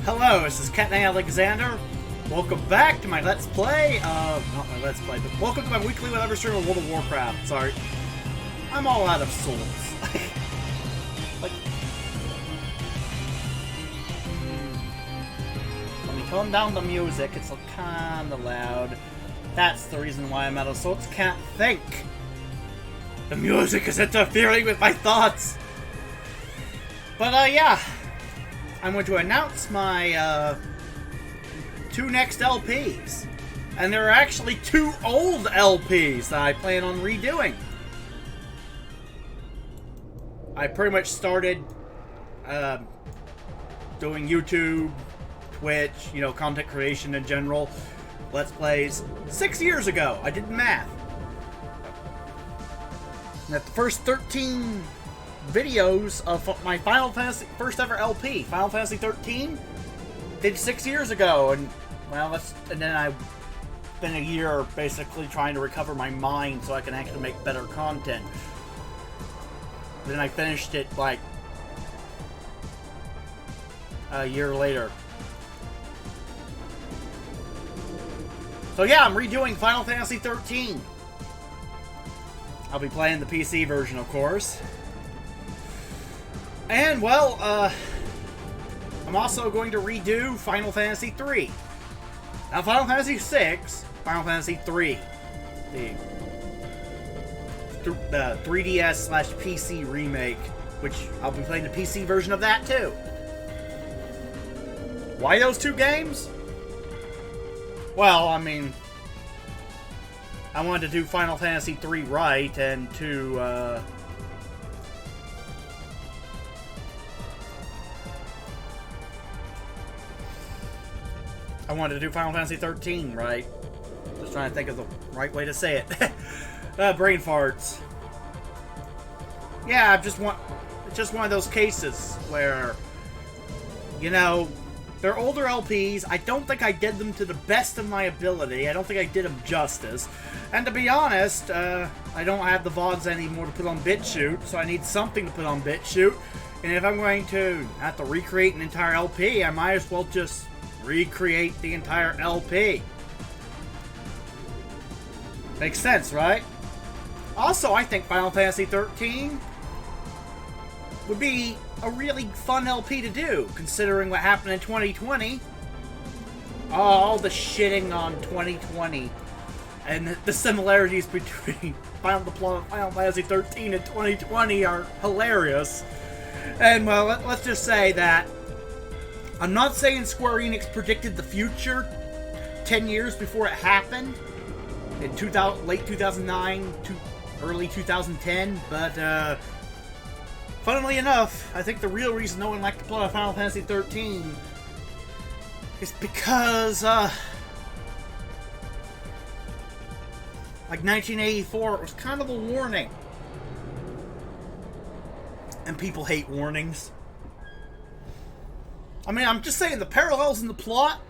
Hello, this is Captain Alexander. Welcome back to my Let's Play. Not my Let's Play, but welcome to my weekly whatever stream of World of Warcraft. Sorry. I'm all out of souls. Like, let me tone down the music. It's kinda loud. That's the reason why I'm out of souls. Can't think. The music is interfering with my thoughts. But, yeah. I'm going to announce my, two next LPs. And there are actually two old LPs that I plan on redoing. I pretty much started, doing YouTube, Twitch, content creation in general, Let's Plays, 6 years ago. I did math. And at the first 13 videos of my Final Fantasy first ever LP, Final Fantasy 13, did 6 years ago, and well, and then I've been a year basically trying to recover my mind so I can actually make better content. Then I finished it like a year later. So yeah, I'm redoing Final Fantasy 13. I'll be playing the PC version, of course. And, well, I'm also going to redo Final Fantasy 3. Not Final Fantasy 6, Final Fantasy 3. The 3DS/PC remake, which I'll be playing the PC version of that, too. Why those two games? Well, I mean, I wanted to do Final Fantasy 3 right, and to, I wanted to do Final Fantasy 13 right. Just trying to think of the right way to say it. Brain farts. Yeah, it's just one of those cases where, they're older LPs. I don't think I did them to the best of my ability. I don't think I did them justice. And to be honest, I don't have the VODs anymore to put on BitChute, so I need something to put on BitChute. And if I'm going to have to recreate an entire LP, I might as well just recreate the entire LP. Makes sense, right? Also, I think Final Fantasy 13 would be a really fun LP to do, considering what happened in 2020. All the shitting on 2020 and the similarities between Final Fantasy 13 and 2020 are hilarious. And, well, let's just say that I'm not saying Square Enix predicted the future 10 years before it happened, in late 2009 to early 2010, but funnily enough, I think the real reason no one liked to play Final Fantasy 13 is because, like 1984, it was kind of a warning. And people hate warnings. I mean, I'm just saying the parallels in the plot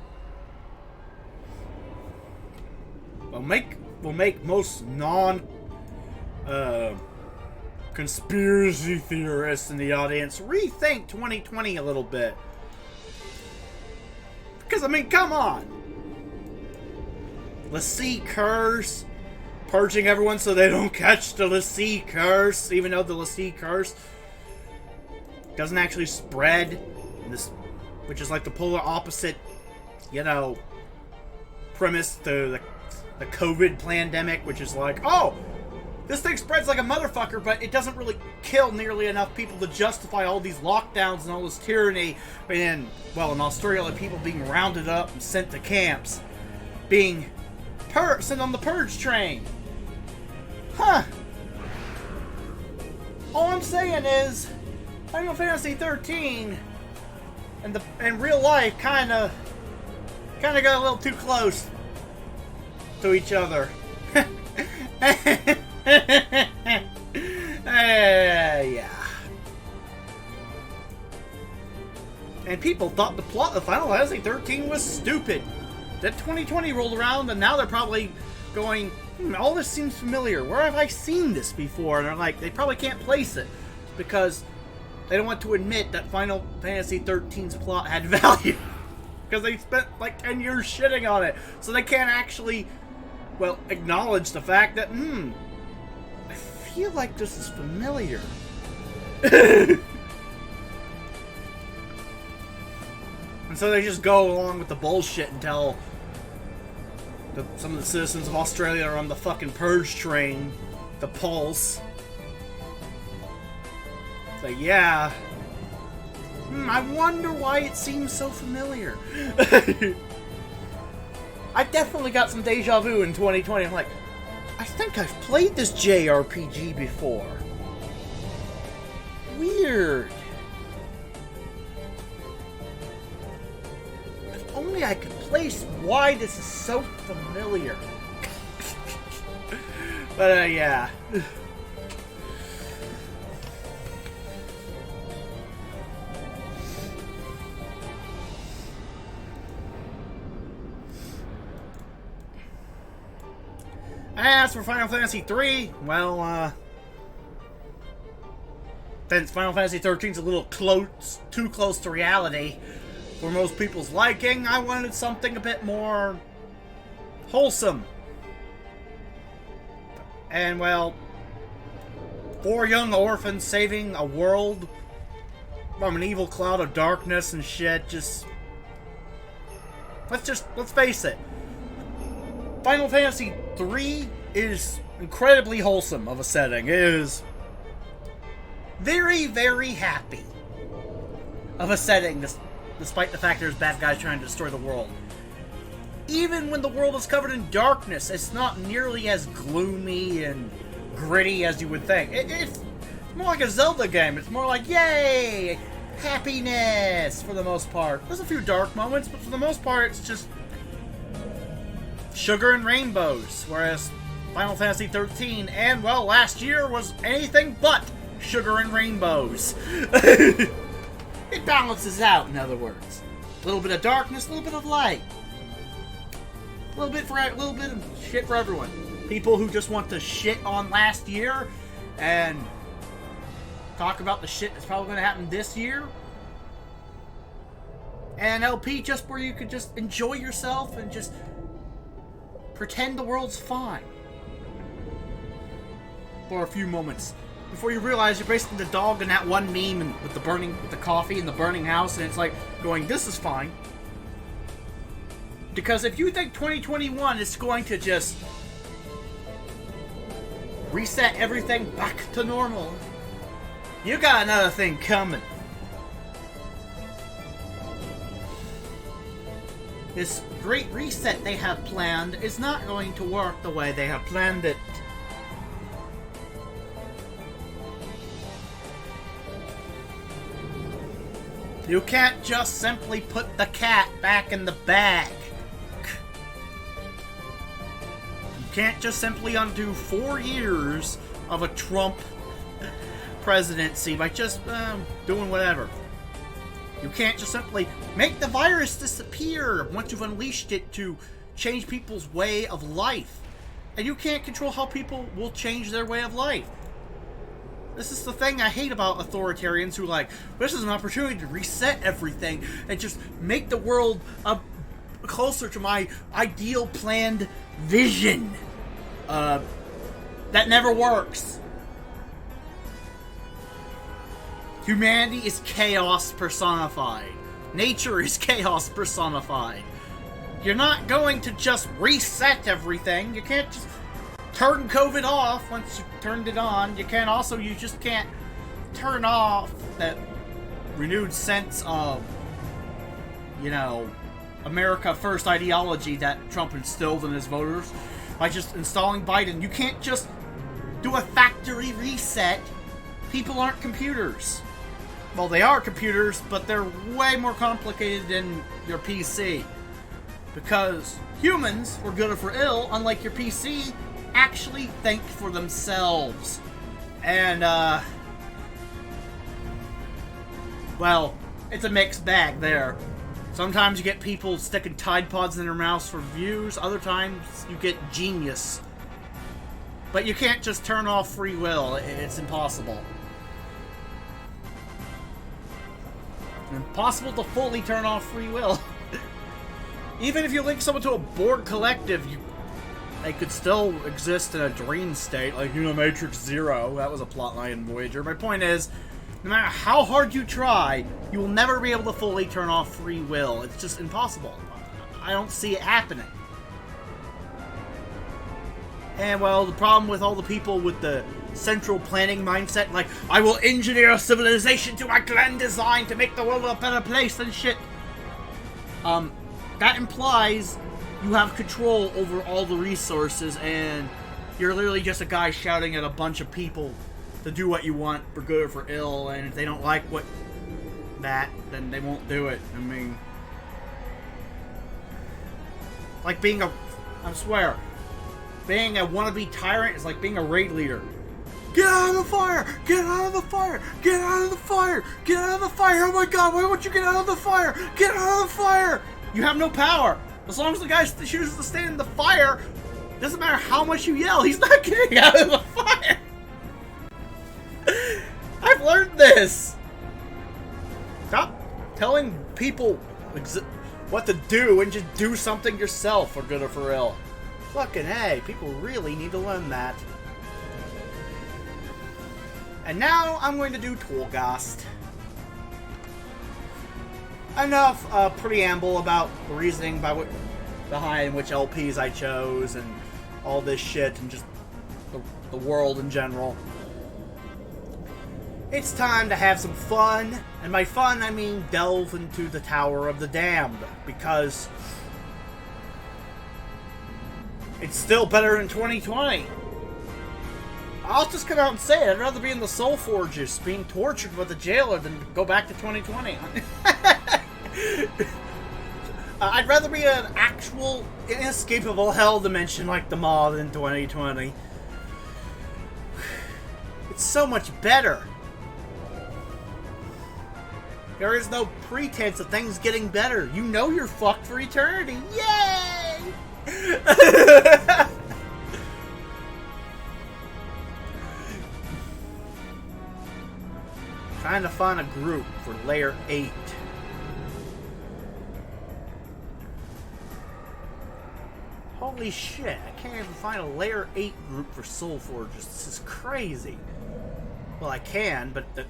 will make most conspiracy theorists in the audience rethink 2020 a little bit. Because, I mean, come on. l'Cie curse. Purging everyone so they don't catch the l'Cie curse, even though the l'Cie curse doesn't actually spread. Which is like the polar opposite, premise to the COVID pandemic, which is like, oh, this thing spreads like a motherfucker, but it doesn't really kill nearly enough people to justify all these lockdowns and all this tyranny. And, well, in Australia, people being rounded up and sent to camps, being sent on the purge train. Huh. All I'm saying is, Final Fantasy 13 and real life kind of got a little too close to each other. Yeah. And people thought the plot of Final Fantasy 13 was stupid. Then 2020 rolled around, and now they're probably going, all this seems familiar. Where have I seen this before? And they're like, they probably can't place it because they don't want to admit that Final Fantasy XIII's plot had value. because they spent like 10 years shitting on it. So they can't actually, well, acknowledge the fact that, I feel like this is familiar. And so they just go along with the bullshit until some of the citizens of Australia are on the fucking purge train, the Pulse. So yeah. I wonder why it seems so familiar. I definitely got some deja vu in 2020. I'm like, I think I've played this JRPG before. Weird. If only I could place why this is so familiar. But yeah. As for Final Fantasy III, well, since Final Fantasy XIII is a little too close to reality for most people's liking, I wanted something a bit more wholesome. And, well, 4 young orphans saving a world from an evil cloud of darkness and shit, let's face it. Final Fantasy III is incredibly wholesome of a setting. It is very, very happy of a setting, despite the fact there's bad guys trying to destroy the world. Even when the world is covered in darkness, it's not nearly as gloomy and gritty as you would think. It's more like a Zelda game. It's more like, yay! Happiness, for the most part. There's a few dark moments, but for the most part, it's just sugar and rainbows, whereas Final Fantasy XIII and, well, last year was anything but sugar and rainbows. It balances out, in other words. A little bit of darkness, a little bit of light. A little bit of shit for everyone. People who just want to shit on last year and talk about the shit that's probably going to happen this year. And LP just where you could just enjoy yourself and just pretend the world's fine for a few moments before you realize you're basically the dog in that one meme and with the coffee and the burning house, and it's like going, this is fine. Because if you think 2021 is going to just reset everything back to normal, you got another thing coming. This great reset they have planned is not going to work the way they have planned it. You can't just simply put the cat back in the bag. You can't just simply undo 4 years of a Trump presidency by just doing whatever. You can't just simply make the virus disappear once you've unleashed it to change people's way of life. And you can't control how people will change their way of life. This is the thing I hate about authoritarians who this is an opportunity to reset everything and just make the world closer to my ideal planned vision. That never works. Humanity is chaos personified. Nature is chaos personified. You're not going to just reset everything. You can't just turn COVID off once you turned it on. You just can't turn off that renewed sense of, America First ideology that Trump instilled in his voters by just installing Biden. You can't just do a factory reset. People aren't computers. Well, they are computers, but they're way more complicated than your PC. Because humans, for good or for ill, unlike your PC, actually think for themselves. And, well, it's a mixed bag there. Sometimes you get people sticking Tide Pods in their mouths for views, other times you get genius. But you can't just turn off free will, it's impossible. It's impossible to fully turn off free will. Even if you link someone to a Borg collective, they could still exist in a dream state, like, Matrix Zero. That was a plotline in Voyager. My point is, no matter how hard you try, you will never be able to fully turn off free will. It's just impossible. I don't see it happening. And, well, the problem with all the people with the central planning mindset, like, I will engineer a civilization to my grand design to make the world a better place and shit. That implies you have control over all the resources, and you're literally just a guy shouting at a bunch of people to do what you want, for good or for ill, and if they don't like then they won't do it. I mean, like being I swear, being a wannabe tyrant is like being a raid leader. Get out of the fire! Get out of the fire! Get out of the fire! Get out of the fire! Oh my god, why won't you get out of the fire? Get out of the fire! You have no power. As long as the guy chooses to stand in the fire, doesn't matter how much you yell, he's not getting out of the fire! I've learned this! Stop telling people what to do and just do something yourself, for good or for ill. Fucking A, people really need to learn that. And now I'm going to do Torghast. Enough preamble about the reasoning behind which LPs I chose and all this shit and just the world in general. It's time to have some fun, and by fun I mean delve into the Tower of the Damned, because it's still better in 2020. I'll just come out and say it. I'd rather be in the Soul Forges being tortured by the jailer than go back to 2020. I'd rather be an actual inescapable hell dimension like the Maw in 2020. It's so much better. There is no pretense of things getting better. You know you're fucked for eternity. Yay! Trying to find a group for Layer 8. Holy shit, I can't even find a Layer 8 group for Soul Forges. This is crazy. Well, I can, but the...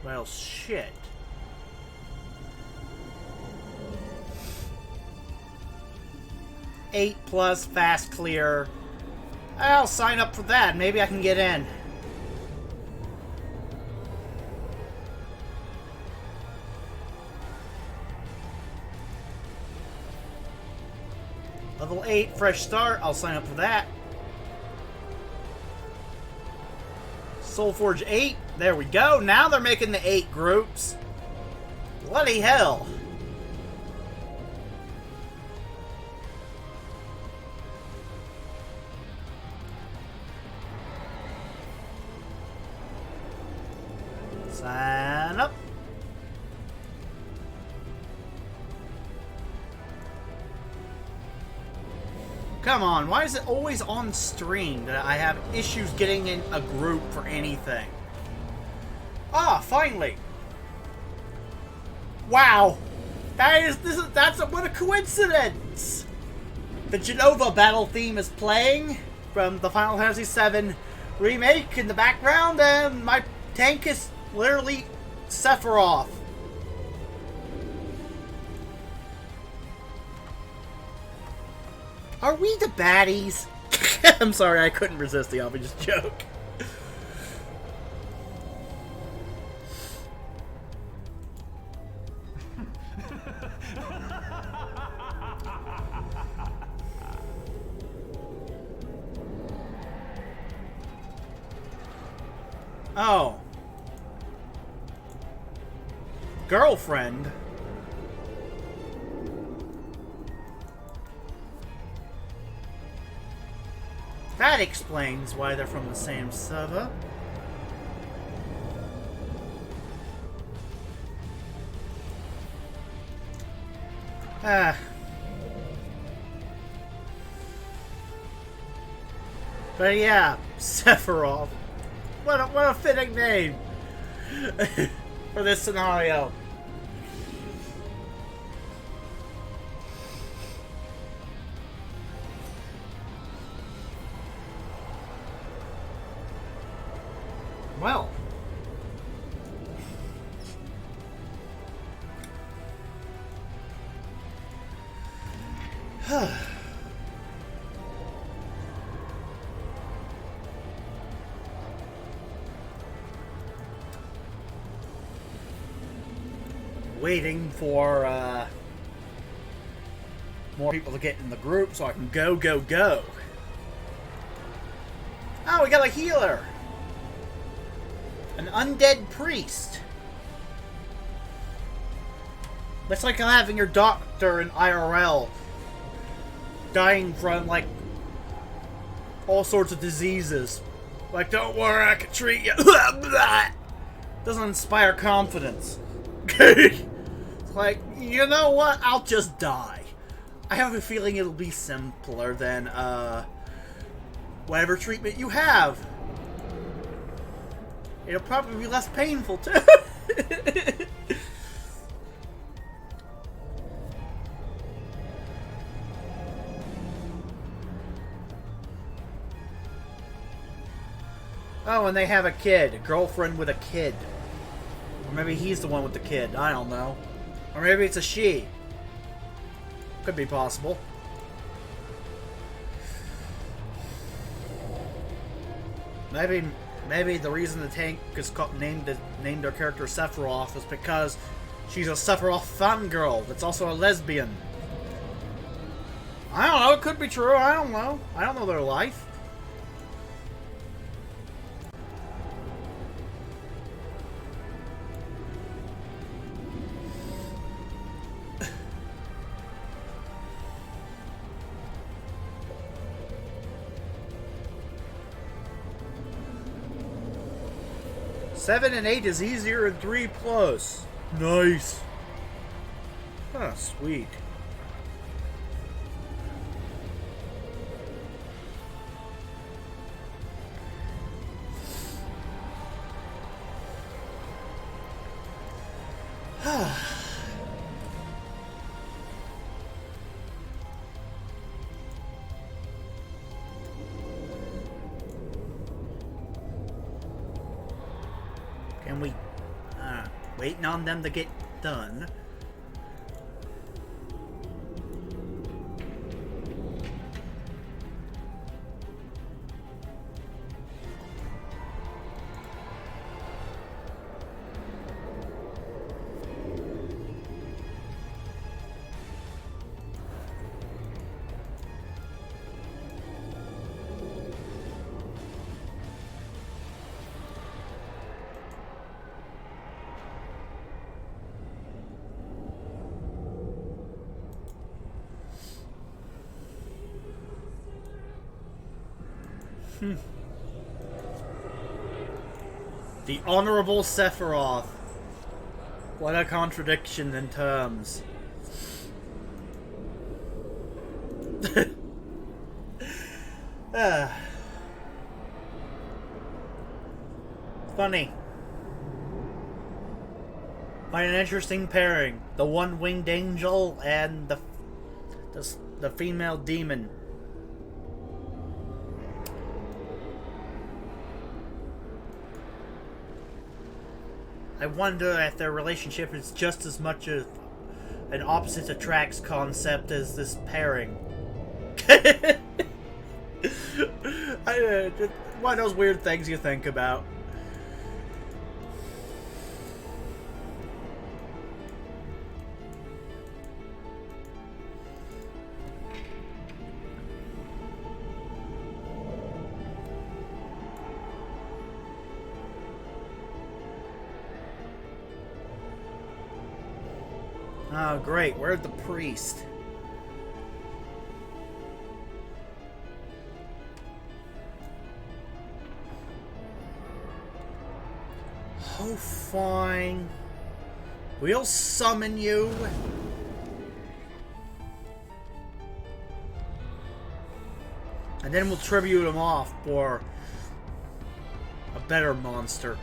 Well, shit. Eight plus fast clear. I'll sign up for that. Maybe I can get in. Level 8, fresh start. I'll sign up for that. Soulforge 8. There we go. Now they're making the 8 groups. Bloody hell. Sign up. Come on, why is it always on stream that I have issues getting in a group for anything? Ah, finally. Wow. What a coincidence. The Genova battle theme is playing from the Final Fantasy VII remake in the background, and my tank is literally Sephiroth. Are we the baddies? I'm sorry, I couldn't resist the obvious joke. Oh. Girlfriend? That explains why they're from the same server. But yeah, Sephiroth. What a fitting name for this scenario. Well. Waiting for more people to get in the group so I can go. Oh, we got a healer. An undead priest. That's like having your doctor in IRL dying from, like, all sorts of diseases. Like, don't worry, I can treat you. Doesn't inspire confidence. Like, you know what? I'll just die. I have a feeling it'll be simpler than, whatever treatment you have. It'll probably be less painful, too. Oh, and they have a kid. A girlfriend with a kid. Or maybe he's the one with the kid. I don't know. Or maybe it's a she. Could be possible. Maybe the reason the tank is named their character Sephiroth is because she's a Sephiroth fangirl that's also a lesbian. I don't know. It could be true. I don't know. I don't know their life. Seven and 8 is easier than 3+. Nice. Ah, sweet. Can we... waiting on them to get done. The Honorable Sephiroth. What a contradiction in terms. Funny. Quite an interesting pairing. The one-winged angel and the female demon. I wonder if their relationship is just as much of an opposite attracts concept as this pairing. One of those weird things you think about. Oh, great. Where's the priest? Oh, fine. We'll summon you. And then we'll tribute him off for a better monster.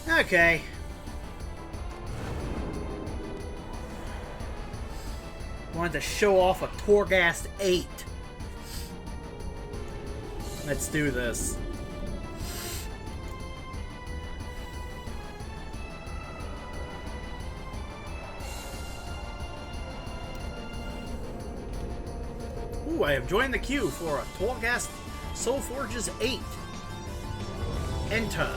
Okay. Wanted to show off a Torghast 8. Let's do this. Ooh, I have joined the queue for a Torghast Soulforge's 8. Enter.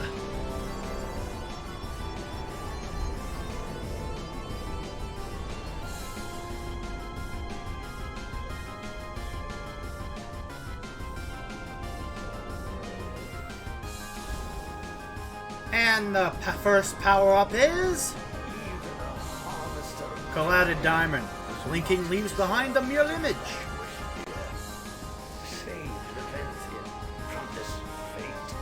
And the first power-up is... Clouded Diamond. Blinking leaves behind a mirror image. Save Leventhia from this fate.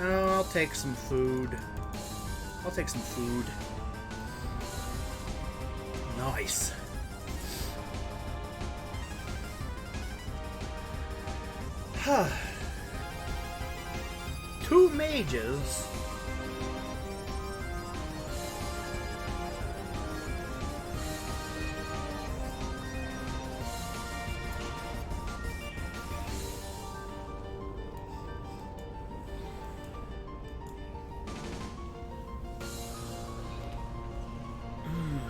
Oh, I'll take some food. I'll take some food. Nice. Two mages. Mm.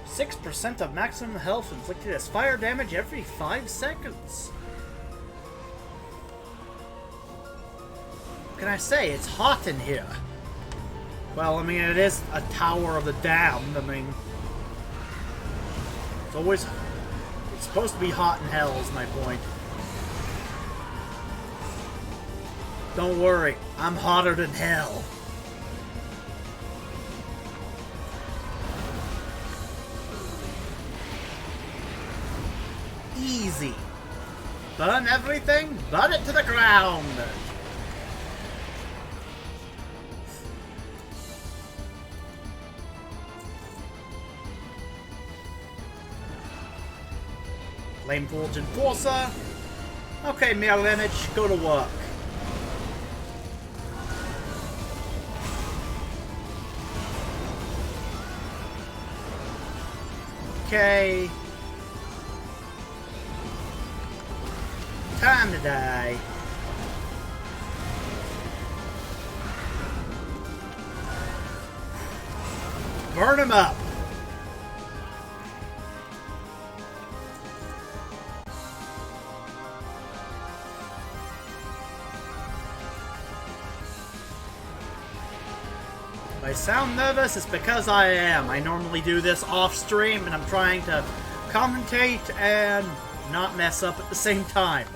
6% of maximum health inflicted as fire damage every 5 seconds. What can I say? It's hot in here. Well, I mean, it is a Tower of the Damned. I mean, it's supposed to be hot in hell, is my point. Don't worry, I'm hotter than hell. Easy. Burn everything, burn it to the ground. Flame Forge Enforcer. Okay, Mirror Image, go to work. Okay. Time to die. Burn him up. If I sound nervous, it's because I am. I normally do this off stream and I'm trying to commentate and not mess up at the same time.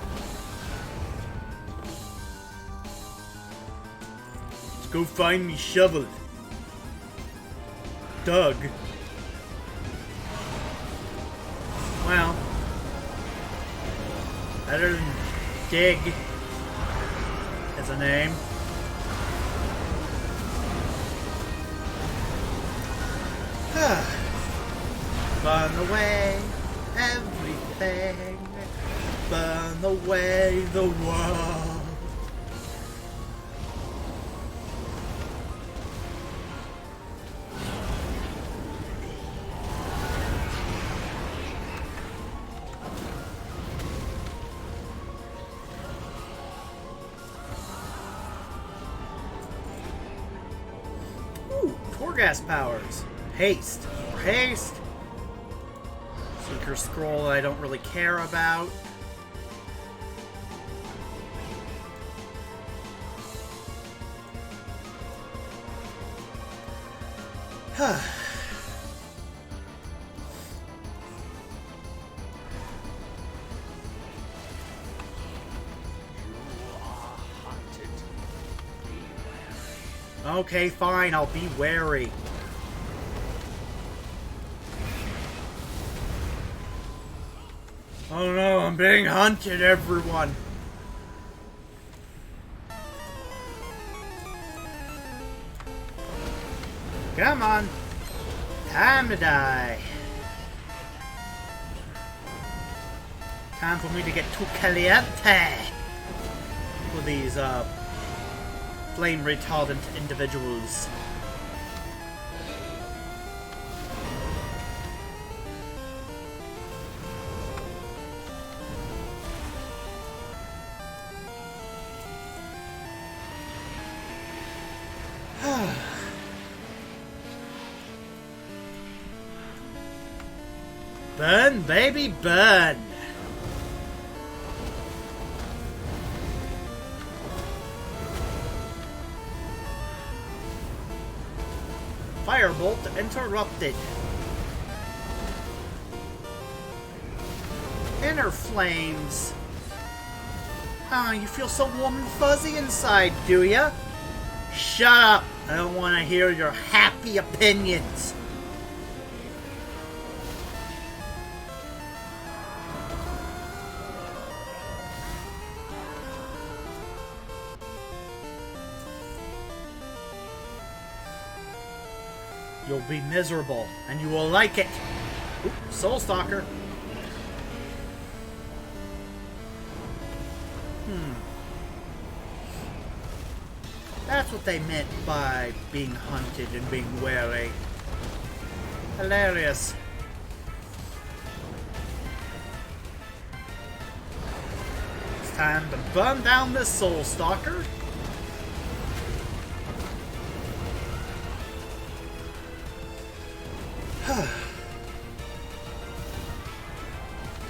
Let's go find me shovel. Doug. Well, better than Dig as a name. Burn away everything. Burn away the world. Ooh, Torghast powers. Haste. More haste. Seeker Scroll I don't really care about. Okay, fine, I'll be wary. Oh no, I'm being hunted, everyone. Come on. Time to die. Time for me to get too caliente with these flame retardant individuals. Burn, baby, burn! Firebolt interrupted. Inner flames. Ah, you feel so warm and fuzzy inside, do ya? Shut up! I don't want to hear your happy opinions. You'll be miserable, and you will like it. Ooh, Soul Stalker. That's what they meant by being hunted and being wary. Hilarious. It's time to burn down this Soul Stalker.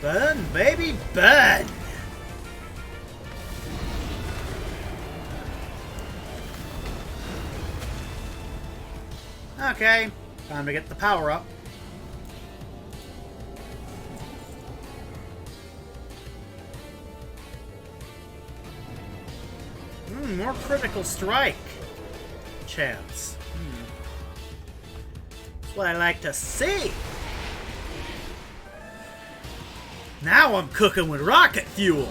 Burn, baby, burn! Okay, time to get the power up. More critical strike chance. That's what I like to see. Now I'm cooking with rocket fuel.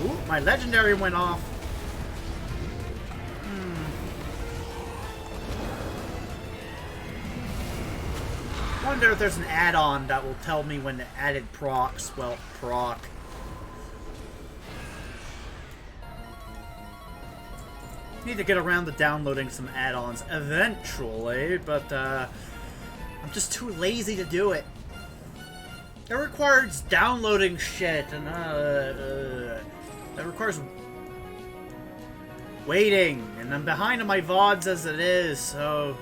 Ooh, my legendary went off. Wonder if there's an add-on that will tell me when the added procs will proc. Need to get around to downloading some add-ons eventually, but I'm just too lazy to do it. It requires downloading shit, and it requires waiting, and I'm behind on my VODs as it is, so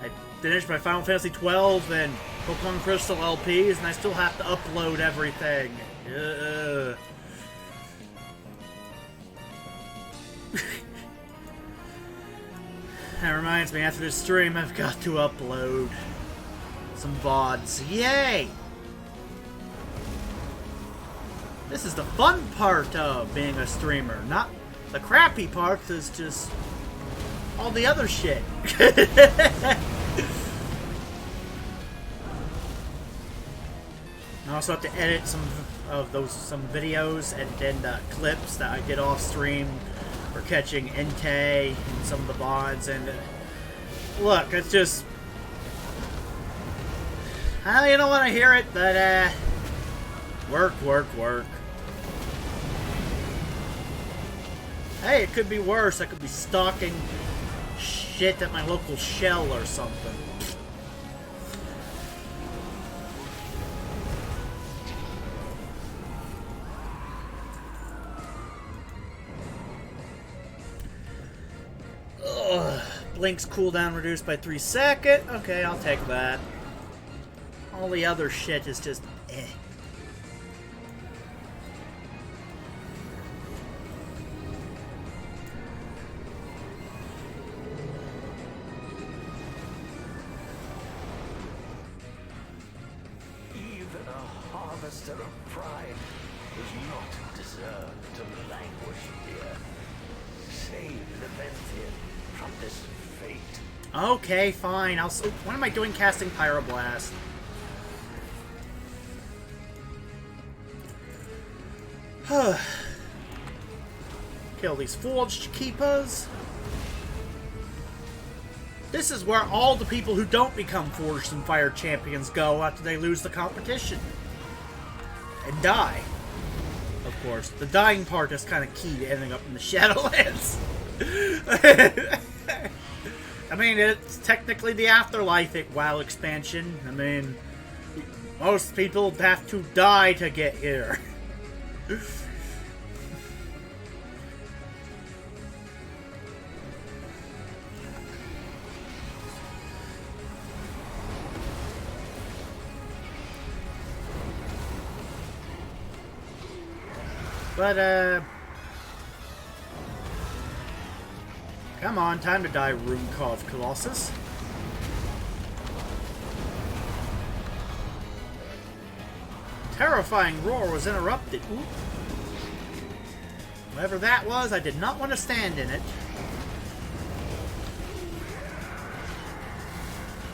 I finished my Final Fantasy XII and Pokemon Crystal LPs, and I still have to upload everything. That reminds me, after this stream, I've got to upload some VODs. Yay! This is the fun part of being a streamer. Not the crappy part is just all the other shit. I also have to edit some videos, edit in the clips that I get off stream for catching Entei and some of the VODs, and look, it's just you don't want to hear it, but work. Hey, it could be worse. I could be stalking shit at my local Shell or something. Blink's cooldown reduced by 3 seconds. Okay, I'll take that. All the other shit is just eh. Even a harvester of pride does not deserve to languish here. Save the Venthyr from this fate. Okay, fine. What am I doing casting Pyroblast? Kill these Forged Keepers. This is where all the people who don't become Forged and Fire champions go after they lose the competition. And die. Of course, the dying part is kind of key to ending up in the Shadowlands. I mean, it's technically the Afterlife WoW expansion. I mean, most people have to die to get here. But, come on, time to die, Runekov Colossus. Terrifying roar was interrupted. Ooh. Whatever that was, I did not want to stand in it.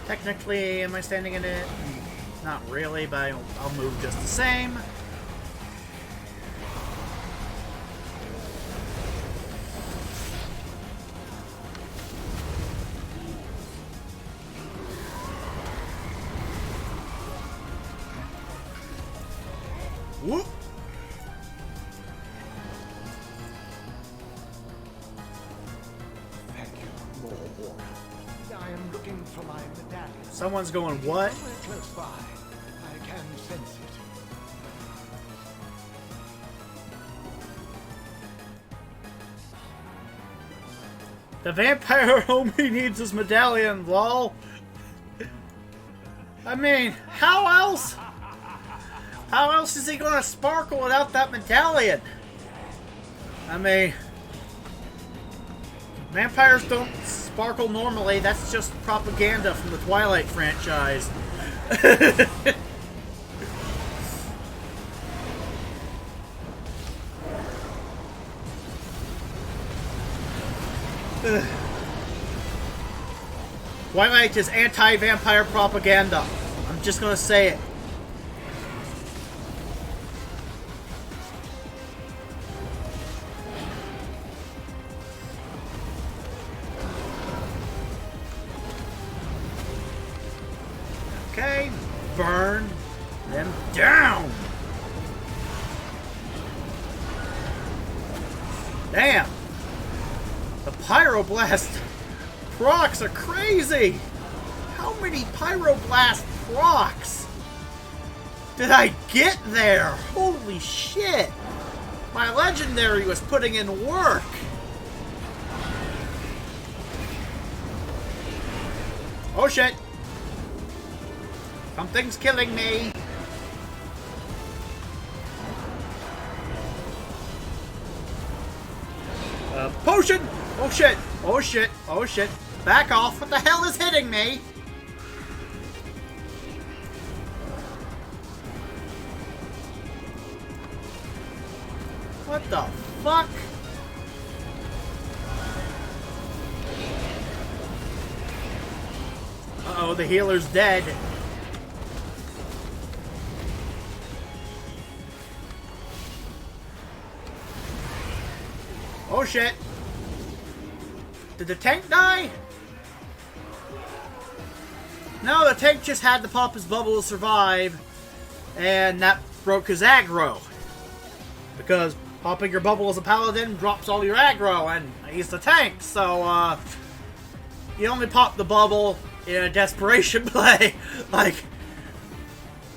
Technically, am I standing in it? Not really, but I'll move just the same. Whoop. Thank you, Lord. I am looking for my medallion. Someone's going, what? Somewhere close by. I can sense it. The vampire homie needs his medallion, lol. I mean, how else? How else is he gonna sparkle without that medallion? I mean, vampires don't sparkle normally. That's just propaganda from the Twilight franchise. Twilight is anti-vampire propaganda. I'm just gonna say it. Okay, burn them down. Damn. The Pyroblast procs are crazy. How many Pyroblast procs did I get there? Holy shit. My legendary was putting in work. Oh shit. Something's killing me. Potion! Oh shit! Oh shit! Oh shit! Back off! What the hell is hitting me? What the fuck? Uh-oh, the healer's dead. Oh shit. Did the tank die? No, the tank just had to pop his bubble to survive. And that broke his aggro. Because popping your bubble as a paladin drops all your aggro, and he's the tank, so you only pop the bubble in a desperation play. Like,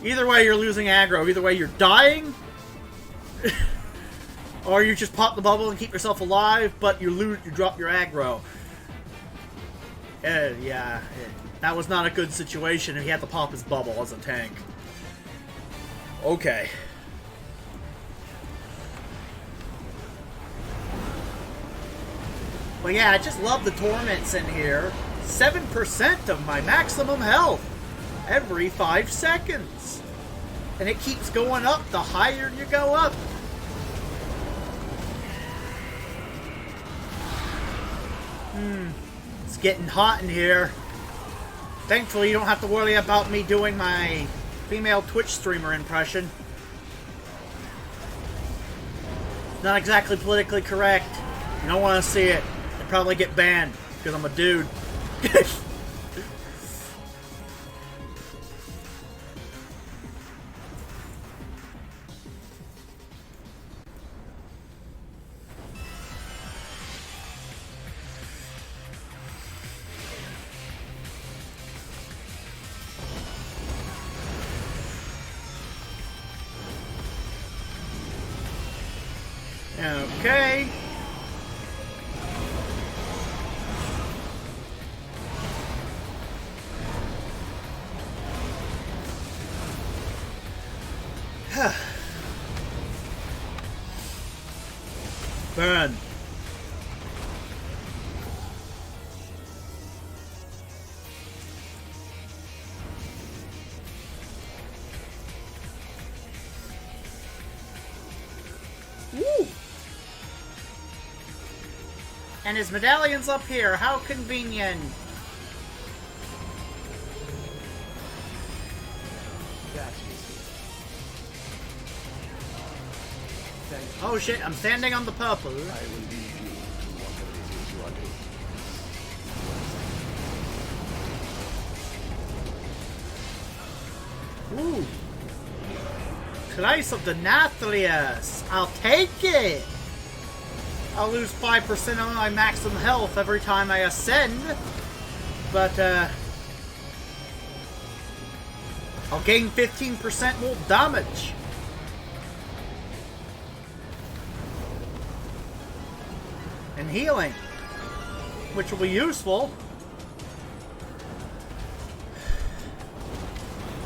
either way you're losing aggro, either way you're dying, or you just pop the bubble and keep yourself alive, but you drop your aggro. Yeah, that was not a good situation if he had to pop his bubble as a tank. Okay. But yeah, I just love the torments in here. 7% of my maximum health every 5 seconds. And it keeps going up the higher you go up. It's getting hot in here. Thankfully, you don't have to worry about me doing my female Twitch streamer impression. It's not exactly politically correct. You don't want to see it. I'd probably get banned because I'm a dude. Okay. Burn. Woo! And his medallion's up here. How convenient. Oh shit, I'm standing on the purple. I will lead you to whatever it is you are doing. Ooh. Slice of Denathrius. I'll take it. I'll lose 5% of my maximum health every time I ascend. But, I'll gain 15% more damage. And healing. Which will be useful.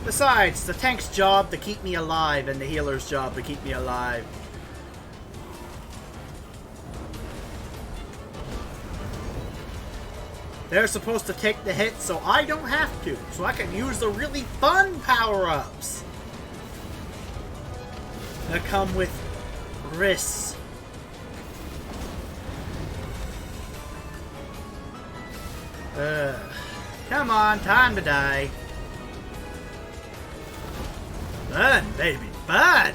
Besides, the tank's job to keep me alive and the healer's job to keep me alive. They're supposed to take the hit so I don't have to. So I can use the really fun power-ups that come with risks. Come on, time to die. Fun, baby, fun!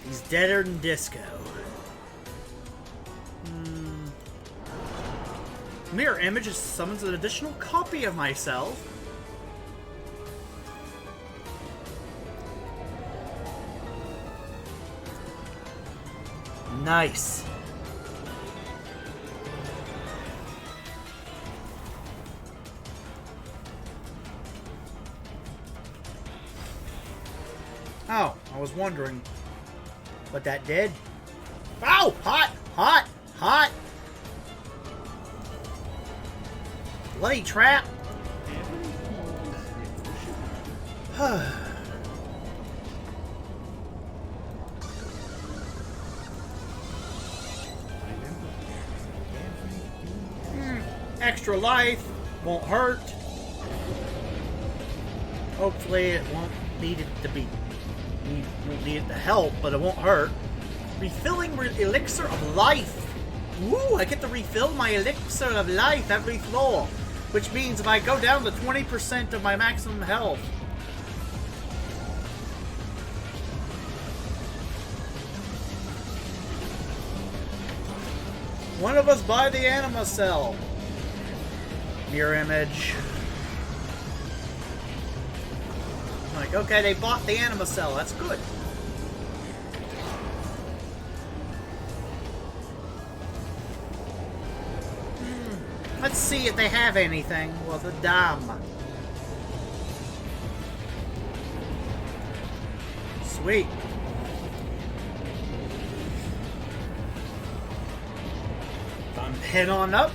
He's deader than disco. Mirror image summons an additional copy of myself. Nice. Oh, I was wondering what that did. Ow! Hot! Hot! Hot! Bloody trap! Extra life. Won't hurt. Hopefully it won't need it to be... Won't need it to help, but it won't hurt. Refilling Elixir of Life. Woo! I get to refill my Elixir of Life every floor. Which means if I go down to 20% of my maximum health. One of us buy the Anima Cell. Mirror image. Like, okay, they bought the Anima Cell. That's good. Let's see if they have anything with a dam. Sweet. I'm head on up.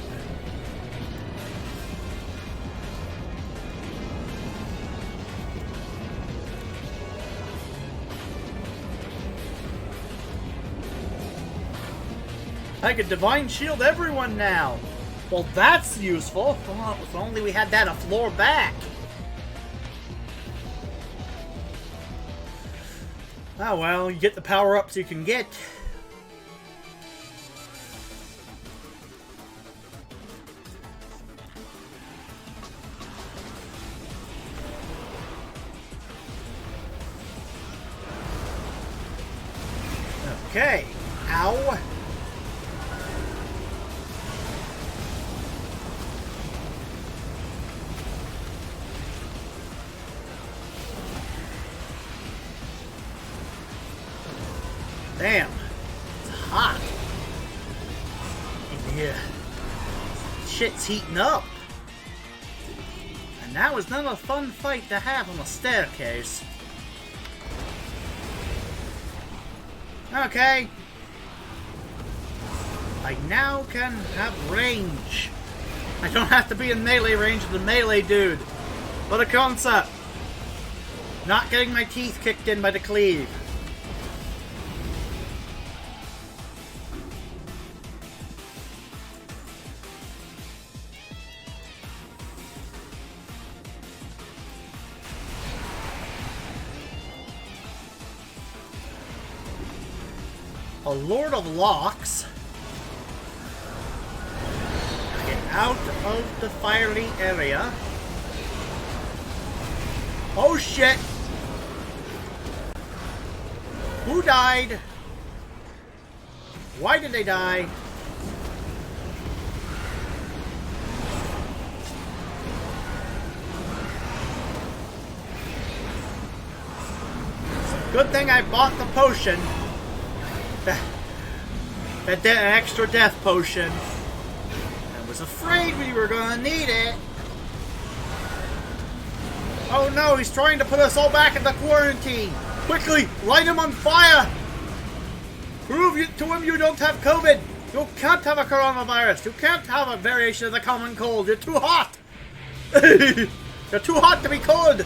I could Divine Shield everyone now. Well, that's useful. If only we had that a floor back. Oh well, you get the power-ups you can get. Okay. Ow. Damn. It's hot. In here. Shit's heating up. And that was not a fun fight to have on the staircase. Okay. I now can have range. I don't have to be in melee range of the melee dude. What a concept. Not getting my teeth kicked in by the cleave. A Lord of Locks. Get out of the fiery area. Oh shit! Who died? Why did they die? Good thing I bought the potion. That extra death potion. I was afraid we were gonna need it. Oh no, he's trying to put us all back into quarantine. Quickly, light him on fire. Prove to him you don't have COVID. You can't have a coronavirus. You can't have a variation of the common cold. You're too hot. You're too hot to be cold.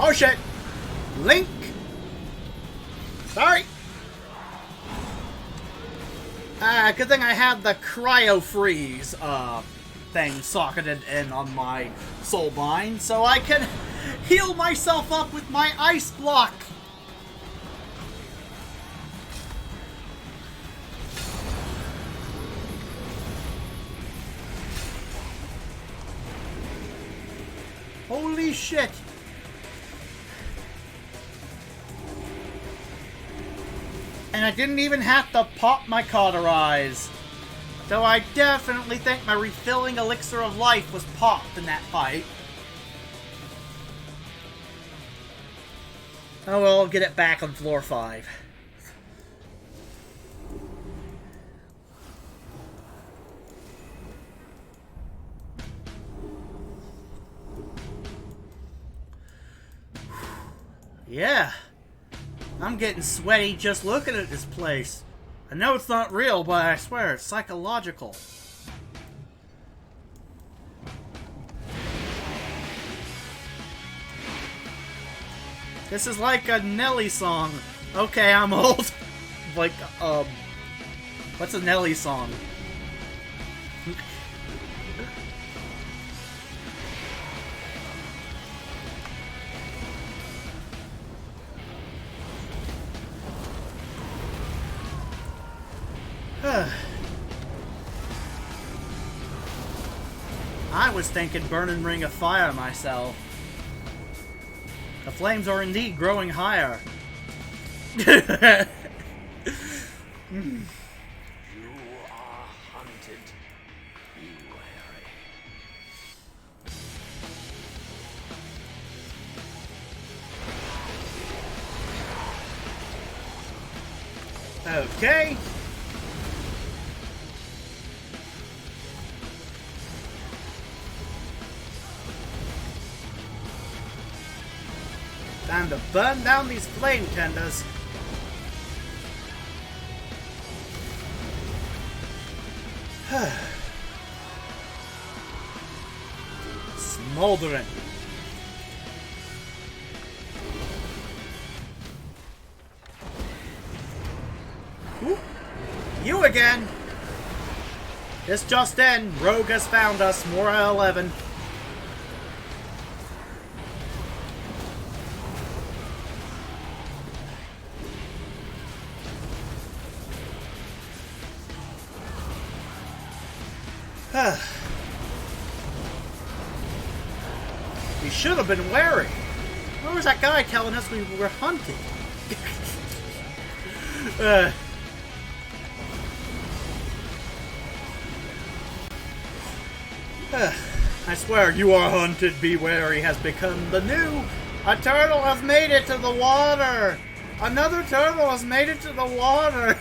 Oh shit! Link! Sorry! Good thing I have the cryo freeze, thing socketed in on my soul bind, so I can heal myself up with my ice block! Holy shit! And I didn't even have to pop my cauterize. Though I definitely think my refilling elixir of life was popped in that fight. Oh well, I'll get it back on floor 5. Yeah. I'm getting sweaty just looking at this place. I know it's not real, but I swear it's psychological. This is like a Nelly song. Okay, I'm old. Like, what's a Nelly song? I was thinking Burning Ring of Fire myself. The flames are indeed growing higher. You are hunted. Beware. Okay. Time to burn down these flame tenders. Smoldering. Ooh. You again! This just in, Rogue has found us, Mora 11. We should have been wary. Where was that guy telling us we were hunted? I swear, you are hunted, be wary has become the new. A turtle has made it to the water. Another turtle has made it to the water.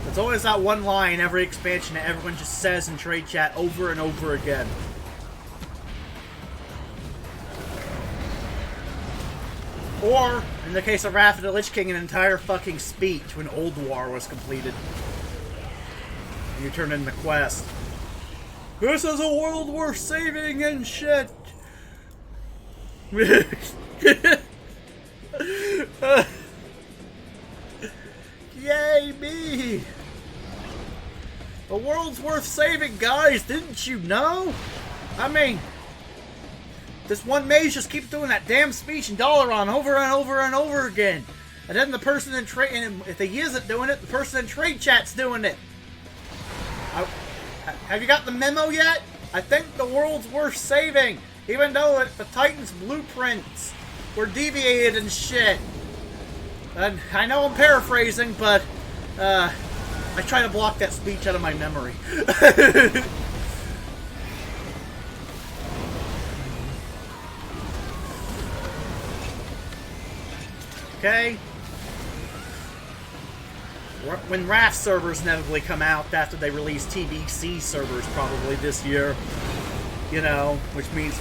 There's always that one line every expansion that everyone just says in trade chat over and over again. Or, in the case of Wrath of the Lich King, an entire fucking speech when Old War was completed. And you turn in the quest. This is a world worth saving and shit! Yay me! The world's worth saving, guys! Didn't you know? I mean, this one mage just keeps doing that damn speech in Dalaran over and over and over again. And then the person in trade, and if he isn't doing it, the person in trade chat's doing it. Have you got the memo yet? I think the world's worth saving, even though the Titan's blueprints were deviated and shit. And I know I'm paraphrasing, but I try to block that speech out of my memory. Okay. When Wrath servers inevitably come out after they release TBC servers probably this year, you know, which means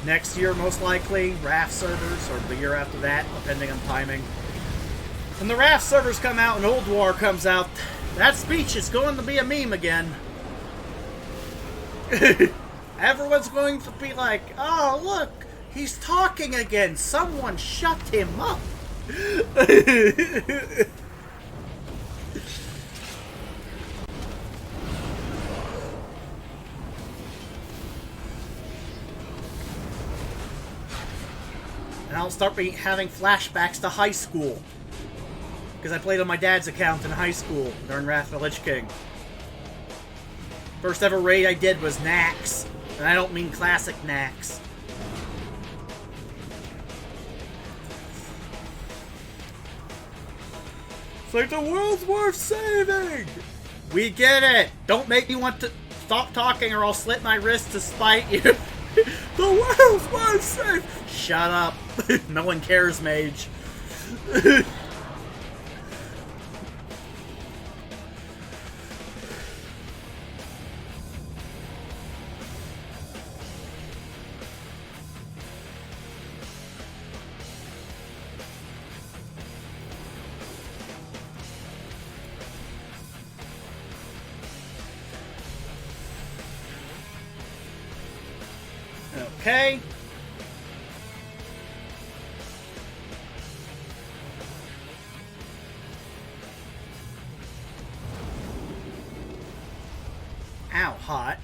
next year most likely, Wrath servers, or the year after that, depending on timing. When the Wrath servers come out and Old War comes out, that speech is going to be a meme again. Everyone's going to be like, oh look, he's talking again, someone shut him up. And I'll start having flashbacks to high school. Because I played on my dad's account in high school during Wrath of the Lich King. First ever raid I did was Nax. And I don't mean classic Nax. It's like the world's worth saving! We get it! Don't make me want to stop talking or I'll slit my wrist to spite you. The world's worth saving! Shut up. No one cares, mage. Okay. Ow, hot.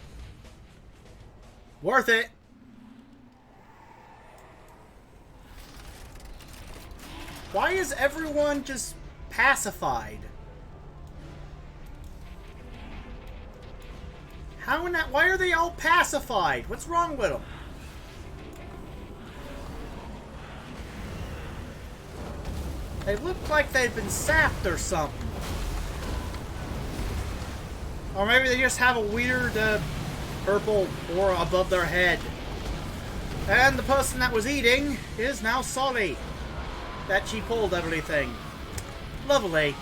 Worth it. Why is everyone just pacified? How in that? Why are they all pacified? What's wrong with them? They look like they've been sapped or something. Or maybe they just have a weird purple aura above their head. And the person that was eating is now sorry that she pulled everything. Lovely.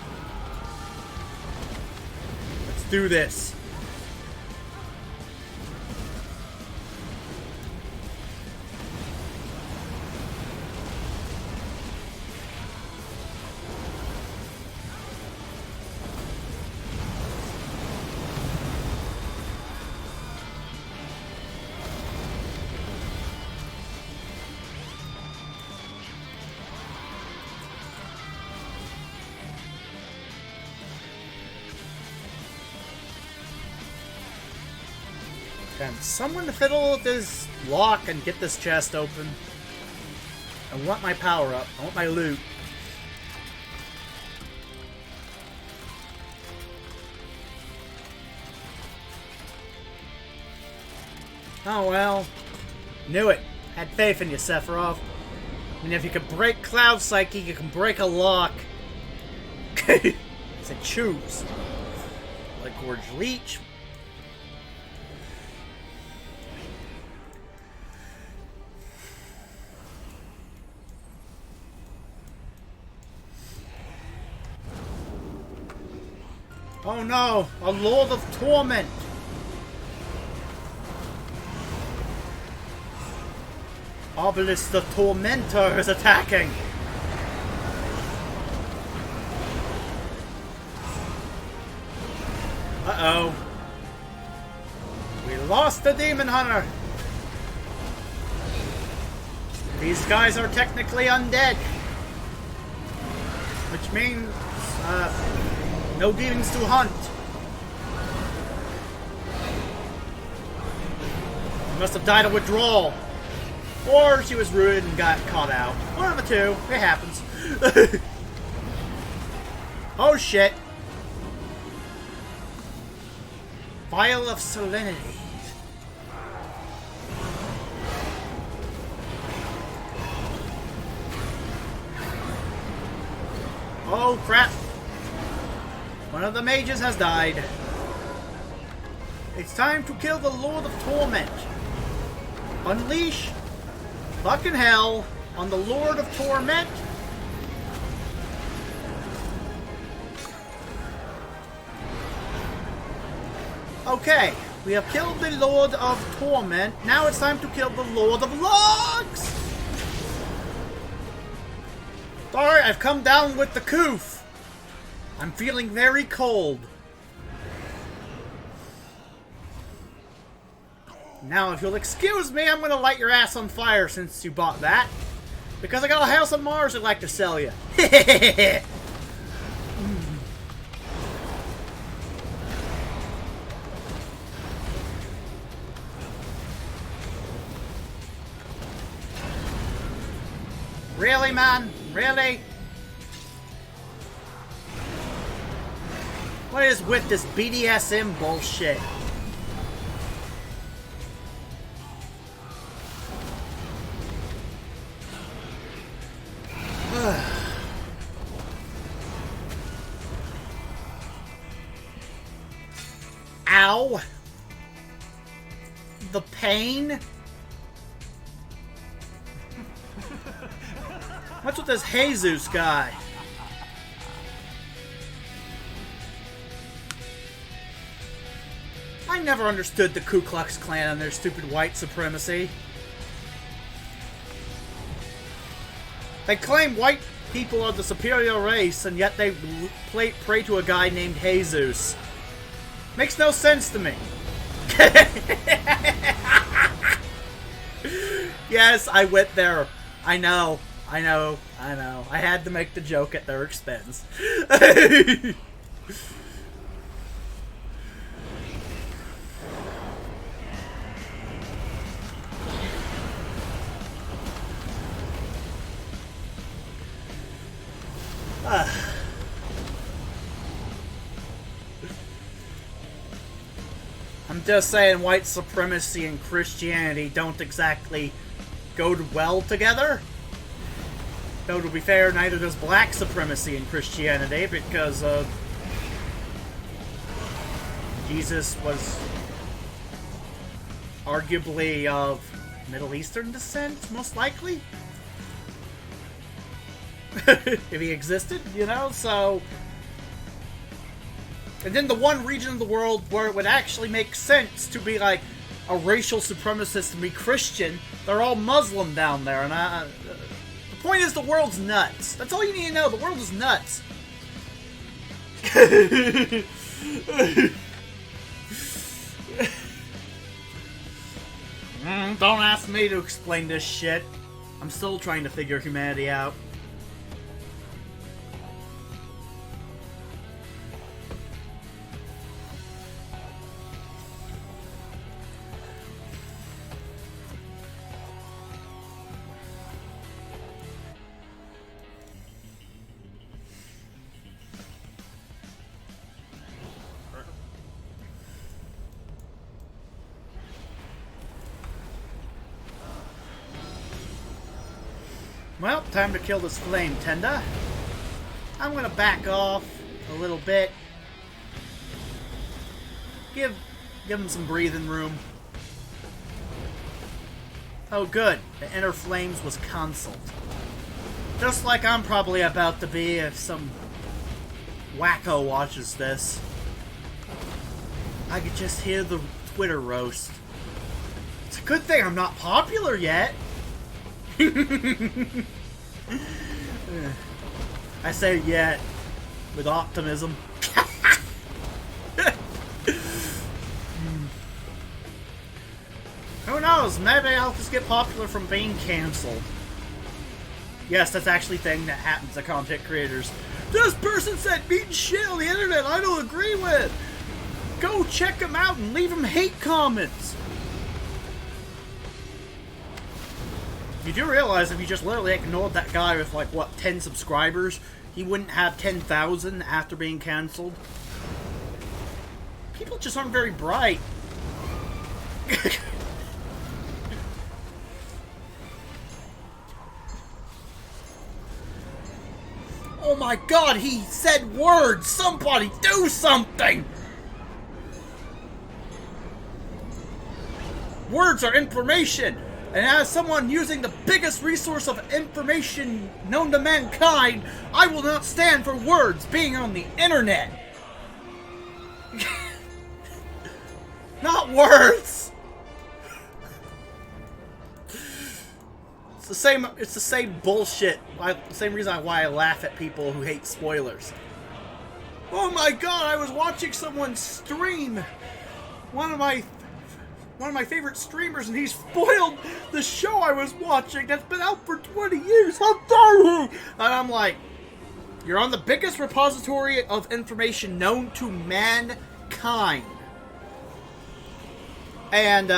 Let's do this. Can someone fiddle with this lock and get this chest open? I want my power up. I want my loot. Oh well. Knew it. Had faith in you, Sephiroth. I mean, if you could break Cloud Psyche, you can break a lock. So choose. Like Gorge Leech. Oh no! A Lord of Torment! Obelisk the Tormentor is attacking! Uh-oh. We lost the Demon Hunter! These guys are technically undead. Which means, no demons to hunt. She must have died of withdrawal. Or she was ruined and got caught out. One of the two. It happens. Oh shit. Vial of Salinity. Oh crap. One of the mages has died. It's time to kill the Lord of Torment. Unleash fucking hell on the Lord of Torment. Okay, we have killed the Lord of Torment. Now it's time to kill the Lord of Logs! Sorry, I've come down with the coof. I'm feeling very cold. Now, if you'll excuse me, I'm gonna light your ass on fire since you bought that. Because I got a house on Mars I'd like to sell you. Really, man? Really? What is with this BDSM bullshit? Ow! The pain? What's with this Jesus guy? I never understood the Ku Klux Klan and their stupid white supremacy. They claim white people are the superior race, and yet they pray to a guy named Jesus. Makes no sense to me. Yes, I went there. I know. I had to make the joke at their expense. I'm just saying white supremacy and Christianity don't exactly go well together. Though to be fair, neither does black supremacy and Christianity, because Jesus was arguably of Middle Eastern descent, most likely. If he existed, you know, so... And then the one region of the world where it would actually make sense to be like a racial supremacist and be Christian, they're all Muslim down there, and the point is the world's nuts. That's all you need to know, the world is nuts. Don't ask me to explain this shit. I'm still trying to figure humanity out. Well, time to kill this flame tender. I'm gonna back off a little bit. Give him some breathing room. Oh good, the Inner Flames was cancelled. Just like I'm probably about to be if some wacko watches this. I could just hear the Twitter roast. It's a good thing I'm not popular yet. I say yet with optimism. Who knows? Maybe I'll just get popular from being cancelled. Yes, that's actually a thing that happens to content creators. This person said mean shit on the internet I don't agree with. Go check them out and leave them hate comments. You do realize if you just literally ignored that guy with like, what, 10 subscribers, he wouldn't have 10,000 after being cancelled? People just aren't very bright. Oh my god, he said words! Somebody do something! Words are information! And as someone using the biggest resource of information known to mankind, I will not stand for words being on the internet! Not words! It's the same bullshit. The same reason why I laugh at people who hate spoilers. Oh my god, I was watching someone stream one of my favorite streamers, and he spoiled the show I was watching that's been out for 20 years. How dare he? And I'm like, you're on the biggest repository of information known to mankind. And,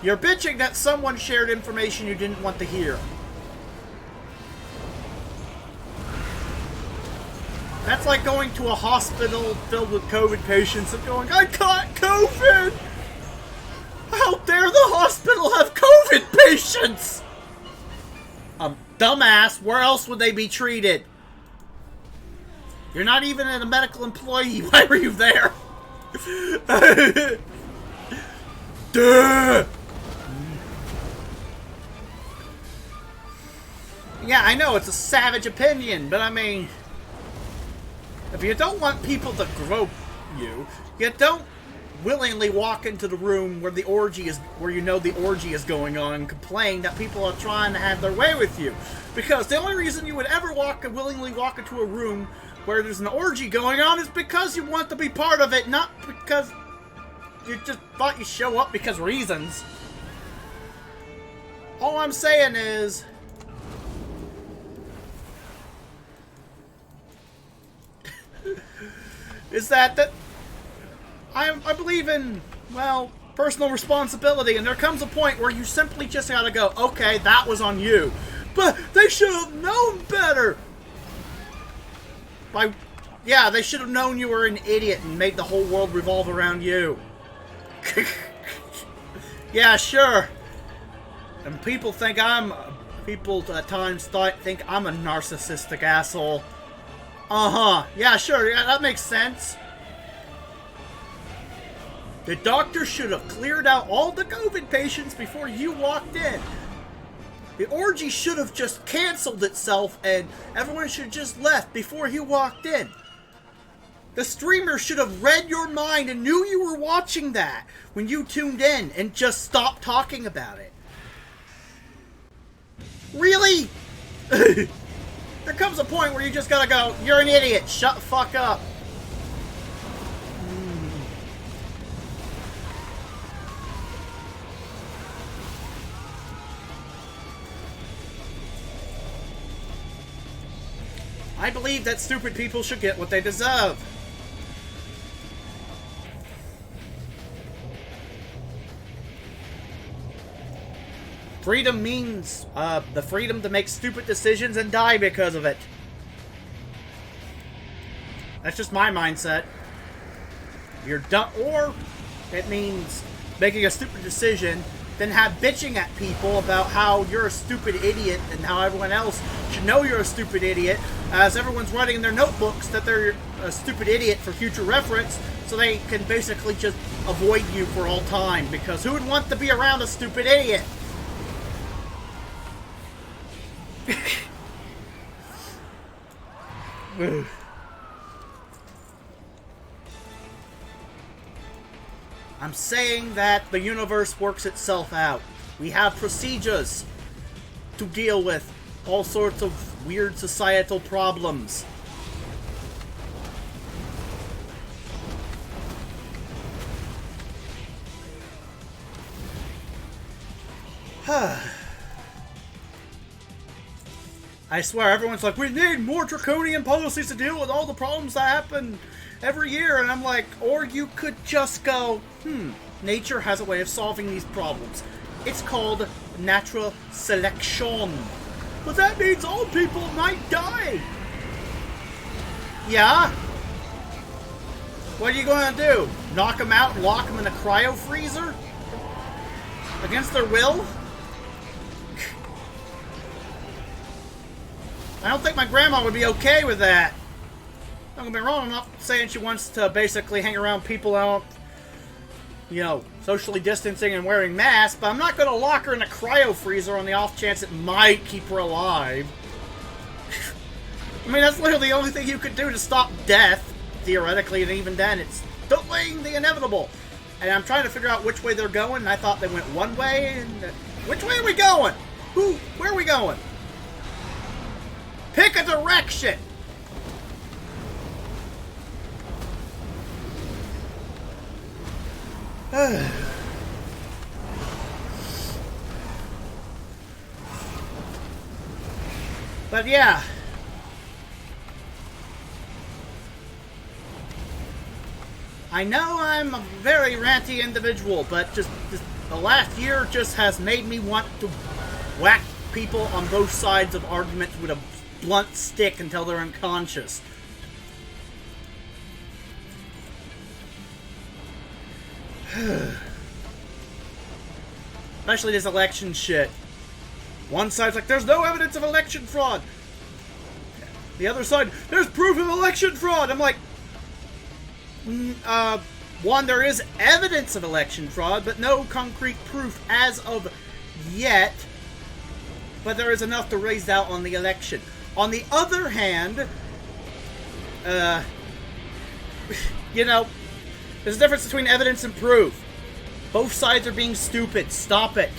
you're bitching that someone shared information you didn't want to hear. That's like going to a hospital filled with COVID patients and going, I caught COVID! How dare the hospital have COVID patients? Dumbass, where else would they be treated? You're not even a medical employee. Why were you there? Duh! Yeah, I know, it's a savage opinion, but I mean, if you don't want people to grope you, you don't willingly walk into the room where the orgy is, where you know the orgy is going on, and complain that people are trying to have their way with you. Because the only reason you would ever willingly walk into a room where there's an orgy going on is because you want to be part of it, not because you just thought you'd show up because reasons. All I'm saying is, that I believe in, well, personal responsibility, and there comes a point where you simply just gotta go, okay, that was on you. But they should have known better! Yeah, they should have known you were an idiot and made the whole world revolve around you. Yeah, sure. And people think people at times think I'm a narcissistic asshole. Yeah, sure, yeah, that makes sense. The doctor should have cleared out all the COVID patients before you walked in. The orgy should have just canceled itself and everyone should have just left before you walked in. The streamer should have read your mind and knew you were watching that when you tuned in and just stopped talking about it. Really? There comes a point where you just gotta go, you're an idiot, shut the fuck up. I believe that stupid people should get what they deserve. Freedom means the freedom to make stupid decisions and die because of it. That's just my mindset. You're dumb, or it means making a stupid decision than have bitching at people about how you're a stupid idiot and how everyone else should know you're a stupid idiot, as everyone's writing in their notebooks that they're a stupid idiot for future reference, so they can basically just avoid you for all time, because who would want to be around a stupid idiot? I'm saying that the universe works itself out. We have procedures to deal with all sorts of weird societal problems. I swear, everyone's like, we need more draconian policies to deal with all the problems that happen every year. And I'm like, or you could just go, nature has a way of solving these problems. It's called natural selection. But that means all people might die. Yeah? What are you going to do? Knock them out and lock them in a cryo freezer? Against their will? I don't think my grandma would be okay with that. Don't get me wrong, I'm not saying she wants to basically hang around people out, you know, socially distancing and wearing masks, but I'm not going to lock her in a cryo freezer on the off chance it might keep her alive. I mean, that's literally the only thing you could do to stop death, theoretically, and even then, it's delaying the inevitable. And I'm trying to figure out which way they're going, and I thought they went one way, and which way are we going? Where are we going? Pick a direction! But yeah. I know I'm a very ranty individual, but just the last year just has made me want to whack people on both sides of arguments with a blunt stick until they're unconscious. Especially this election shit. One side's like, there's no evidence of election fraud. The other side, there's proof of election fraud. I'm like, one, there is evidence of election fraud, but no concrete proof as of yet. But there is enough to raise doubt on the election. On the other hand, you know, there's a difference between evidence and proof. Both sides are being stupid. Stop it.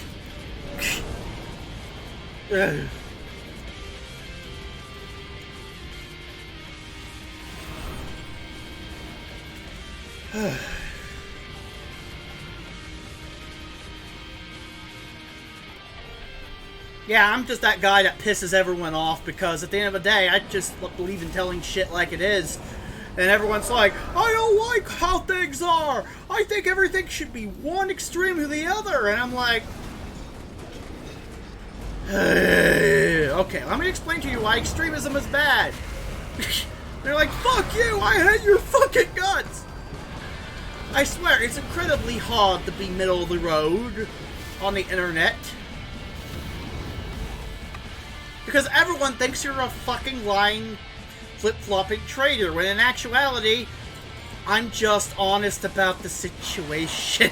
Yeah, I'm just that guy that pisses everyone off because at the end of the day, I just believe in telling shit like it is. And everyone's like, I don't like how things are. I think everything should be one extreme or the other. And I'm like, okay, let me explain to you why extremism is bad. They're like, fuck you, I hate your fucking guts. I swear, it's incredibly hard to be middle of the road on the internet. Because everyone thinks you're a fucking lying, flip-flopping traitor, when in actuality, I'm just honest about the situation.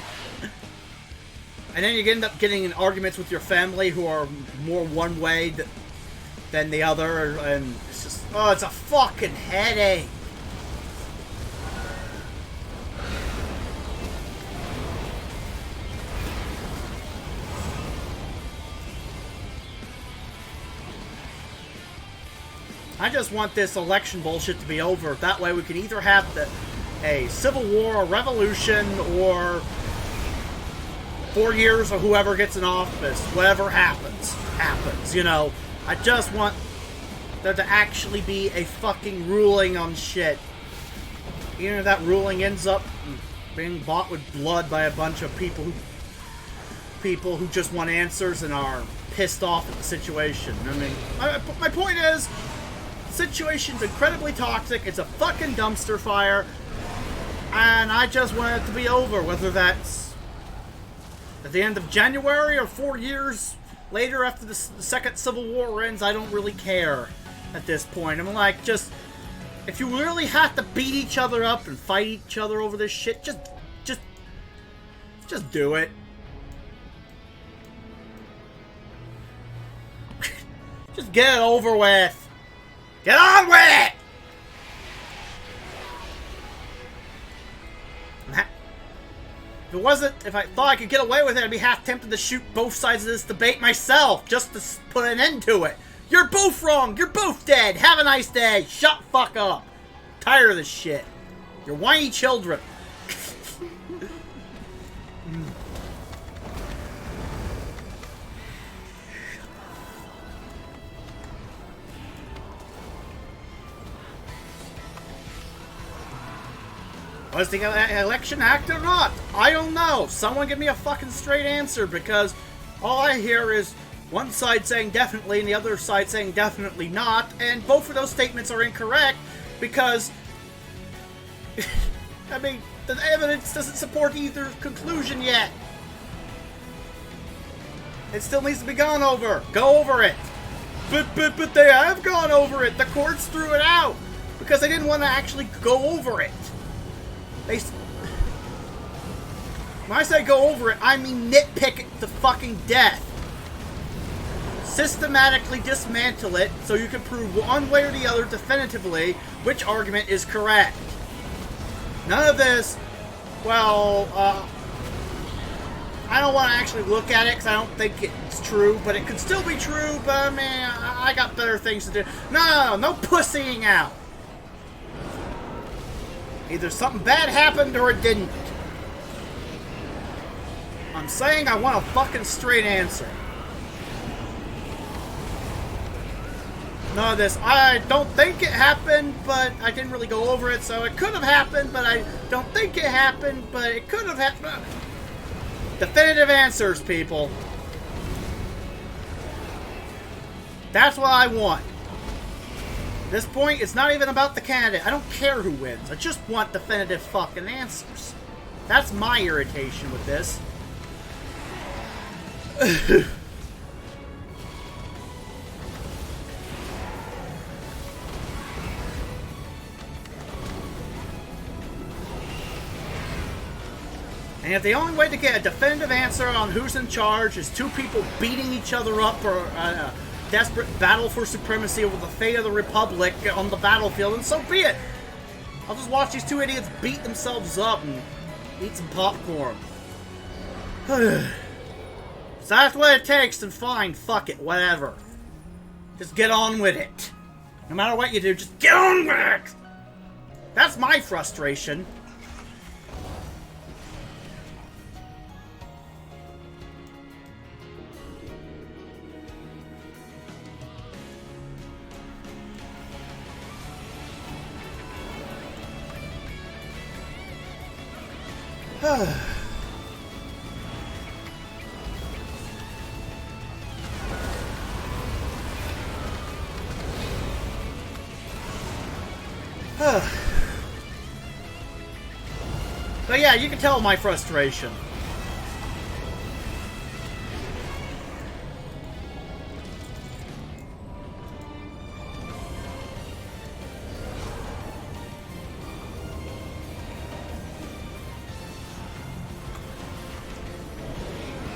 And then you end up getting in arguments with your family who are more one way than the other, and it's just, oh, it's a fucking headache. I just want this election bullshit to be over. That way we can either have a civil war, a revolution, or 4 years of whoever gets in office. Whatever happens, you know. I just want there to actually be a fucking ruling on shit. Even if that ruling ends up being bought with blood by a bunch of people who just want answers and are pissed off at the situation. I mean, my point is, situation's incredibly toxic. It's a fucking dumpster fire, and I just want it to be over. Whether that's At the end of January or 4 years later after the second Civil War ends, I don't really care at this point. I'm like, just, if you really have to beat each other up and fight each other over this shit, just do it. Just get it over with. Get on with it! If I thought I could get away with it, I'd be half tempted to shoot both sides of this debate myself, just to put an end to it. You're both wrong. You're both dead. Have a nice day. Shut the fuck up. Tired of this shit. You're whiny children. Was the election hacked or not? I don't know. Someone give me a fucking straight answer, because all I hear is one side saying definitely and the other side saying definitely not, and both of those statements are incorrect because, I mean, the evidence doesn't support either conclusion yet. It still needs to be gone over. Go over it. But they have gone over it. The courts threw it out because they didn't want to actually go over it. When I say go over it, I mean nitpick it to fucking death. Systematically dismantle it so you can prove one way or the other definitively which argument is correct. None of this, well, I don't want to actually look at it because I don't think it's true, but it could still be true, but man, I got better things to do. No pussying out. Either something bad happened or it didn't. I'm saying I want a fucking straight answer. None of this, I don't think it happened, but I didn't really go over it, so it could have happened, but I don't think it happened, but it could have happened. Definitive answers, people. That's what I want. At this point, it's not even about the candidate. I don't care who wins. I just want definitive fucking answers. That's my irritation with this. And if the only way to get a definitive answer on who's in charge is two people beating each other up for a desperate battle for supremacy over the fate of the Republic on the battlefield, and so be it. I'll just watch these two idiots beat themselves up and eat some popcorn. So that's what it takes, then fine, fuck it, whatever. Just get on with it. No matter what you do, just get on with it! That's my frustration. But yeah, you can tell my frustration.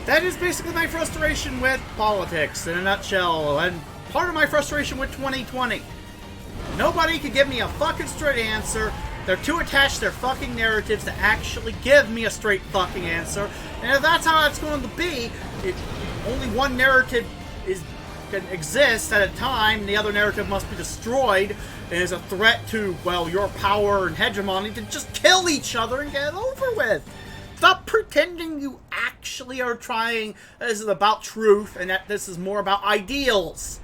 That is basically my frustration with politics in a nutshell, and part of my frustration with 2020. Nobody can give me a fucking straight answer. They're too attached to their fucking narratives to actually give me a straight fucking answer. And if that's how it's going to be, if only one narrative can exist at a time, the other narrative must be destroyed, and is a threat to, well, your power and hegemony, to just kill each other and get it over with. Stop pretending you actually are trying, this is about truth, and that this is more about ideals.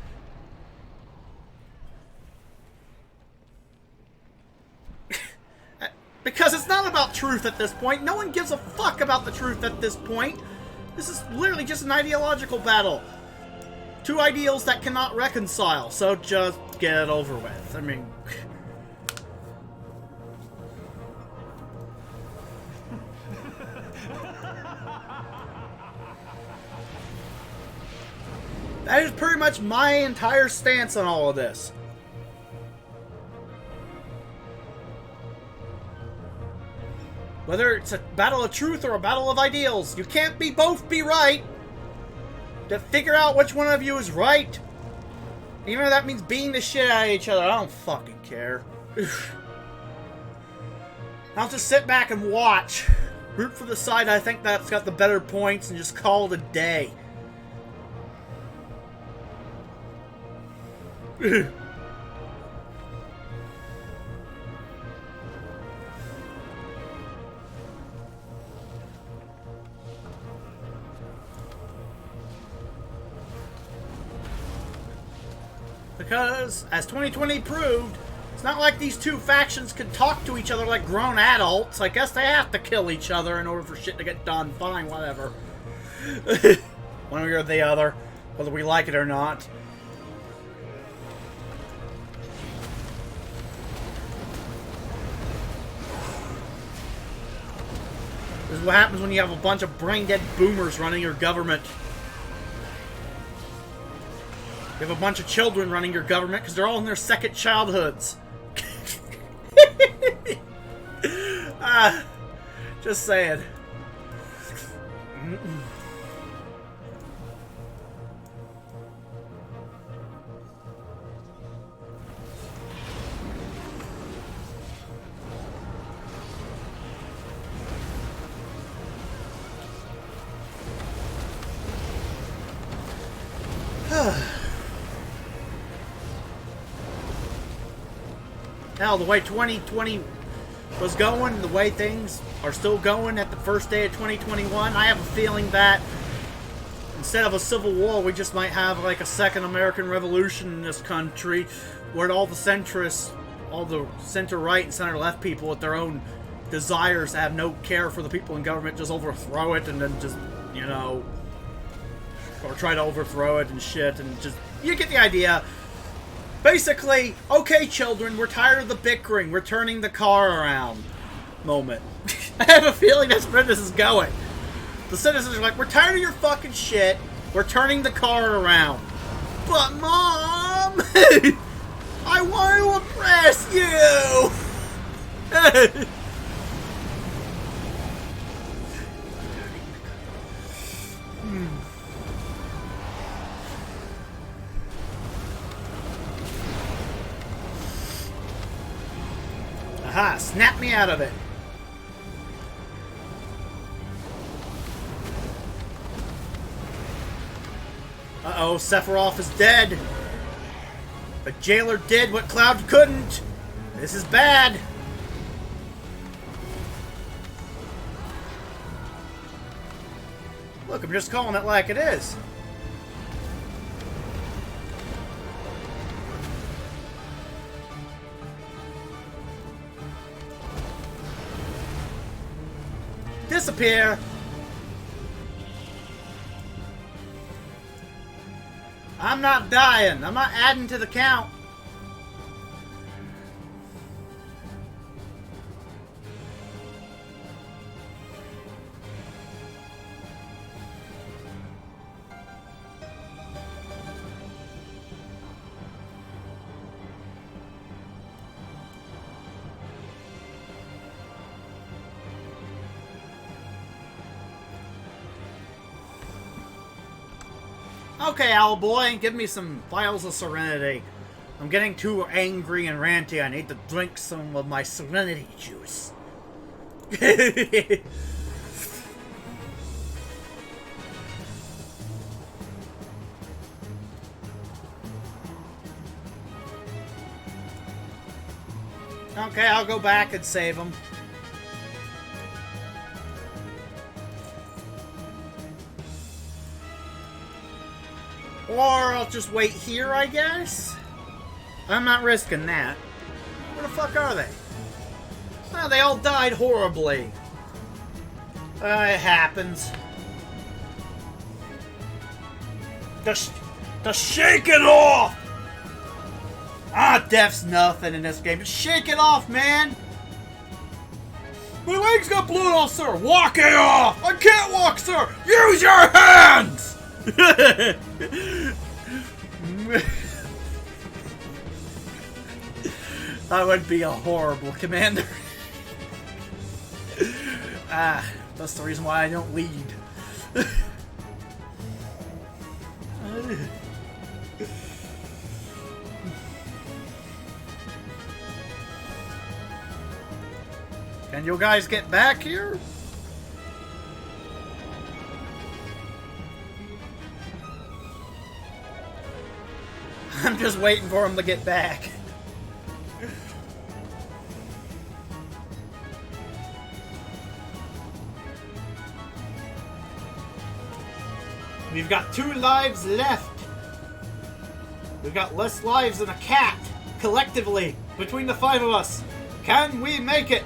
Because it's not about truth at this point. No one gives a fuck about the truth at this point. This is literally just an ideological battle. Two ideals that cannot reconcile, so just get it over with. I mean... That is pretty much my entire stance on all of this. Whether it's a battle of truth or a battle of ideals, you can't both be right. To figure out which one of you is right. Even if that means beating the shit out of each other, I don't fucking care. I'll just sit back and watch. Root for the side I think that's got the better points and just call it a day. Because, as 2020 proved, it's not like these two factions can talk to each other like grown adults. I guess they have to kill each other in order for shit to get done. Fine, whatever. One way or the other, whether we like it or not. This is what happens when you have a bunch of brain-dead boomers running your government. You have a bunch of children running your government because they're all in their second childhoods. Just saying. Hell, the way 2020 was going, the way things are still going at the first day of 2021, I have a feeling that instead of a civil war, we just might have like a second American Revolution in this country, where all the centrists, all the center-right and center-left people with their own desires to have no care for the people in government just overthrow it and then just, you know, or try to overthrow it and shit and just, you get the idea. Basically, okay, children, we're tired of the bickering. We're turning the car around. Moment. I have a feeling that's where this is going. The citizens are like, we're tired of your fucking shit. We're turning the car around. But, Mom! I want to impress you! Aha, snap me out of it. Uh-oh, Sephiroth is dead. But Jailer did what Cloud couldn't. This is bad. Look, I'm just calling it like it is. Disappear. I'm not dying. I'm not adding to the count. Okay, Owlboy, give me some vials of Serenity. I'm getting too angry and ranty. I need to drink some of my Serenity juice. Okay, I'll go back and save him. Or I'll just wait here, I guess? I'm not risking that. Where the fuck are they? Oh, they all died horribly. It happens. Just shake it off! Ah, death's nothing in this game. Just shake it off, man! My legs got blown off, sir! Walk it off! I can't walk, sir! Use your hands! That would be a horrible commander. That's the reason why I don't lead. Can you guys get back here? I'm just waiting for him to get back. We've got 2 lives left. We've got less lives than a cat, collectively, between the 5 of us. Can we make it?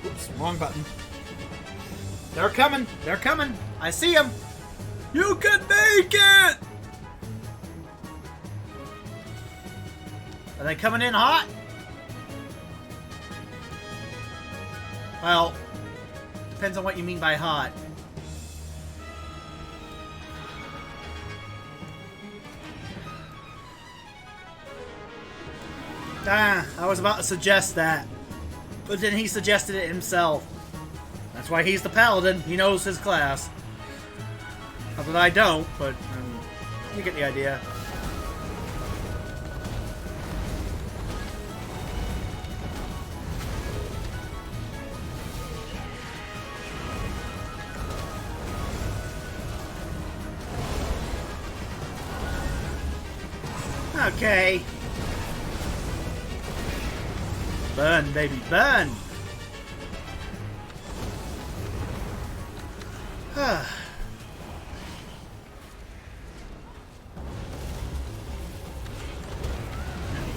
Oops, wrong button. They're coming. They're coming. I see them. You can make it! Are they coming in hot? Well, depends on what you mean by hot. I was about to suggest that. But then he suggested it himself. That's why he's the paladin. He knows his class. Not that I don't, but you get the idea. Okay. Burn, baby, burn!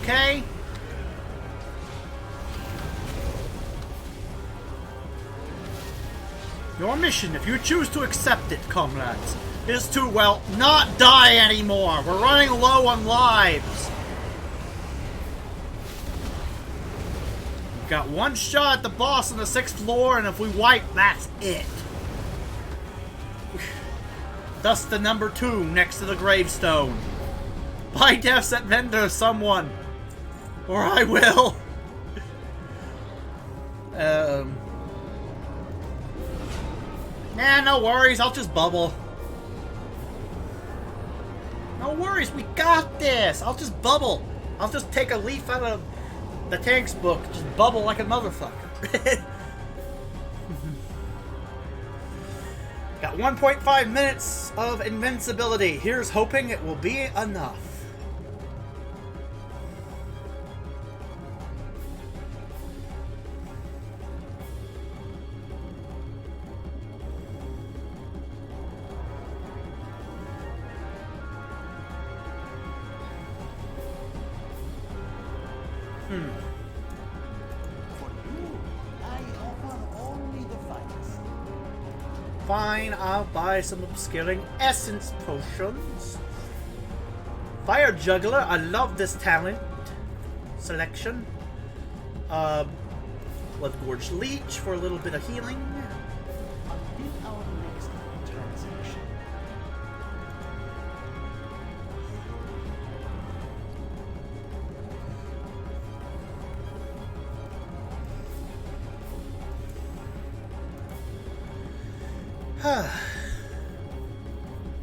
Okay. Your mission, if you choose to accept it, comrades, is to, well, not die anymore. We're running low on lives. We've got 1 shot at the boss on the 6th floor, and if we wipe, that's it. Thus the number 2 next to the gravestone. Buy deaths at vendor, someone. Or I will. Nah, no worries, I'll just bubble. No worries, we got this! I'll just bubble. I'll just take a leaf out of the tank's book, just bubble like a motherfucker. Got 1.5 minutes of invincibility. Here's hoping it will be enough. Fine, I'll buy some upscaling essence potions. Fire Juggler, I love this talent selection. Blood Gorge Leech for a little bit of healing. In our next transaction.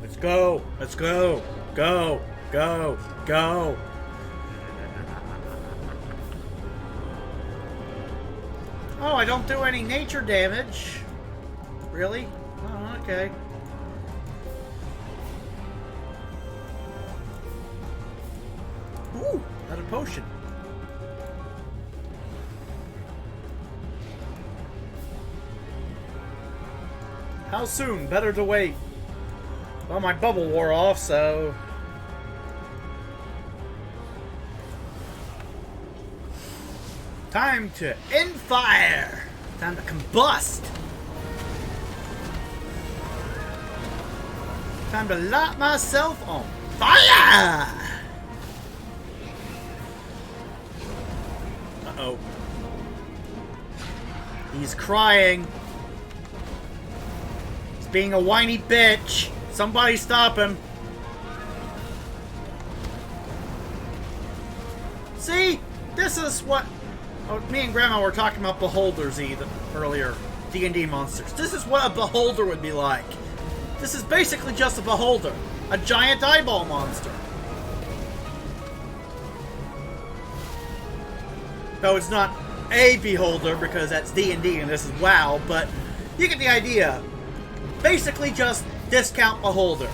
Let's go. Let's go. Go. Go. Go. Oh, I don't do any nature damage. Really? Oh, okay. Ooh, another potion. How soon? Better to wait. Well, my bubble wore off, so... Time to end fire! Time to combust! Time to light myself on fire! Uh-oh. He's crying. being a whiny bitch. Somebody stop him. See? This is what... Oh, me and Grandma were talking about beholders earlier. D&D monsters. This is what a beholder would be like. This is basically just a beholder. A giant eyeball monster. Though it's not a beholder because that's D&D and this is WoW, but you get the idea. Basically just discount beholder.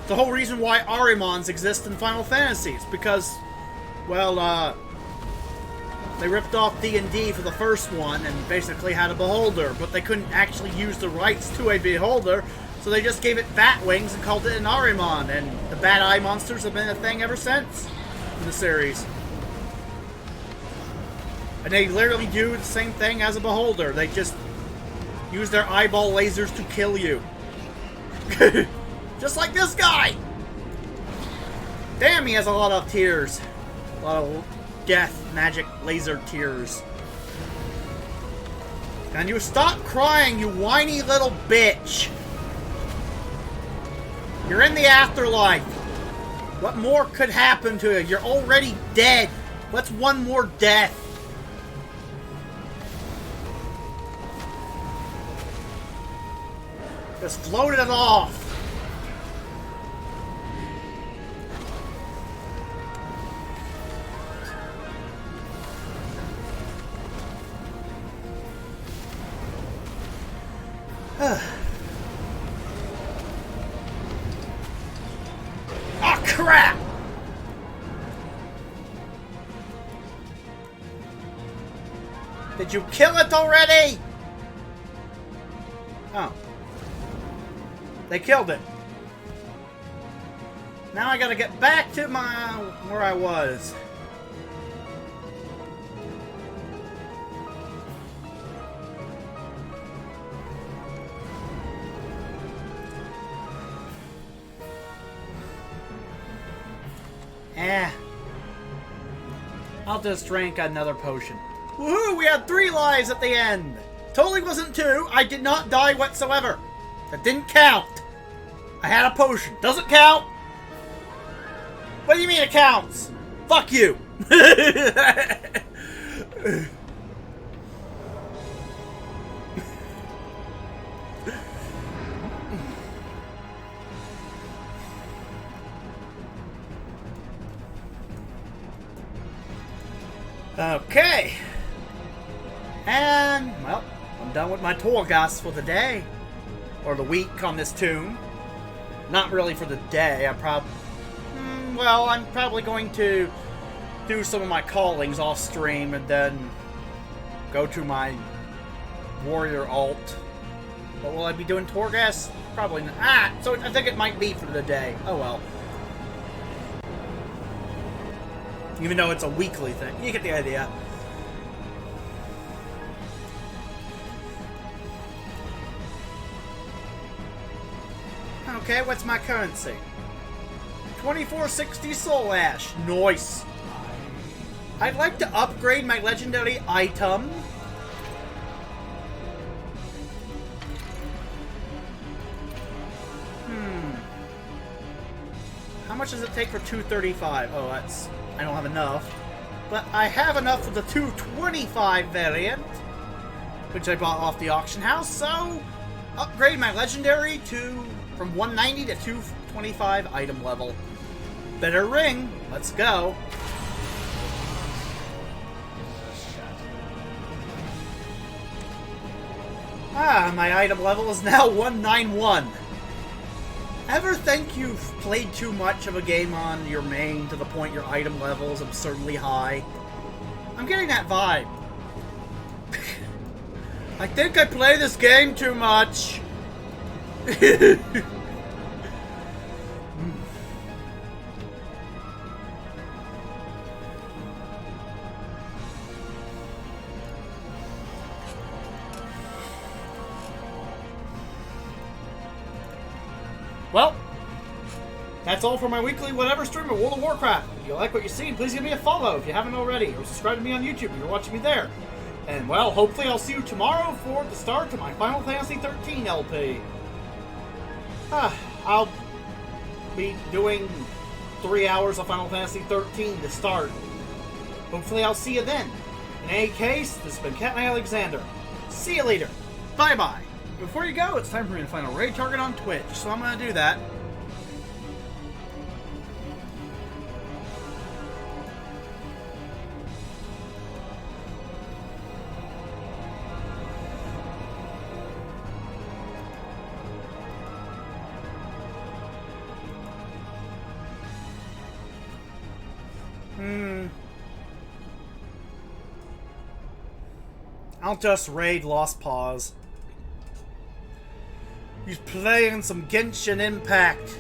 The whole reason why Arimons exist in Final Fantasy is because, well, they ripped off D&D for the first one and basically had a beholder, but they couldn't actually use the rights to a beholder, so they just gave it bat wings and called it an Arimon, and the bat eye monsters have been a thing ever since in the series. And they literally do the same thing as a beholder. They just use their eyeball lasers to kill you. Just like this guy! Damn, he has a lot of tears. A lot of death, magic, laser tears. And you stop crying, you whiny little bitch! You're in the afterlife. What more could happen to you? You're already dead. What's one more death? Just float it off. Oh, crap! Did you kill it already? Oh. They killed it. Now I gotta get back to where I was. I'll just drink another potion. Woohoo! We had 3 lives at the end! Totally wasn't 2. I did not die whatsoever. That didn't count. I had a potion. Doesn't count. What do you mean it counts? Fuck you. Okay. And, well, I'm done with my Torghast for the day. Or the week on this tomb. Not really for the day. I'm probably going to do some of my callings off stream and then go to my warrior alt. But will I be doing Torghast? Probably not. So I think it might be for the day. Oh well. Even though it's a weekly thing. You get the idea. Okay, what's my currency? 2460 Soul Ash. Nice. I'd like to upgrade my legendary item. How much does it take for 235? Oh, that's... I don't have enough. But I have enough for the 225 variant, which I bought off the auction house, so upgrade my legendary to from 190 to 225 item level. Better ring. Let's go. My item level is now 191. Ever think you've played too much of a game on your main to the point your item level is absurdly high? I'm getting that vibe. I think I play this game too much. Well, that's all for my weekly whatever stream of World of Warcraft. If you like what you see, please give me a follow if you haven't already, or subscribe to me on YouTube if you're watching me there. And, well, hopefully I'll see you tomorrow for the start of my Final Fantasy 13 LP. I'll be doing 3 hours of Final Fantasy 13 to start. Hopefully I'll see you then. In any case, this has been Captain Alexander. See you later. Bye-bye. Before you go, it's time for me to find a raid target on Twitch, so I'm going to do that. I'll just raid Lost Paws. He's playing some Genshin Impact.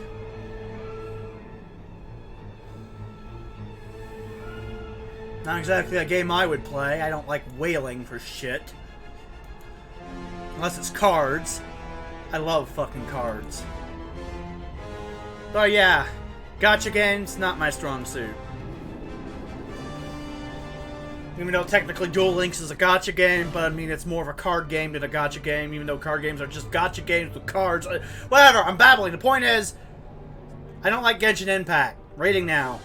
Not exactly a game I would play. I don't like whaling for shit. Unless it's cards. I love fucking cards. But yeah, gacha games, not my strong suit. Even though technically Duel Links is a gacha game, but I mean it's more of a card game than a gacha game, even though card games are just gacha games with cards. Whatever, I'm babbling. The point is, I don't like Genshin Impact. Rating now.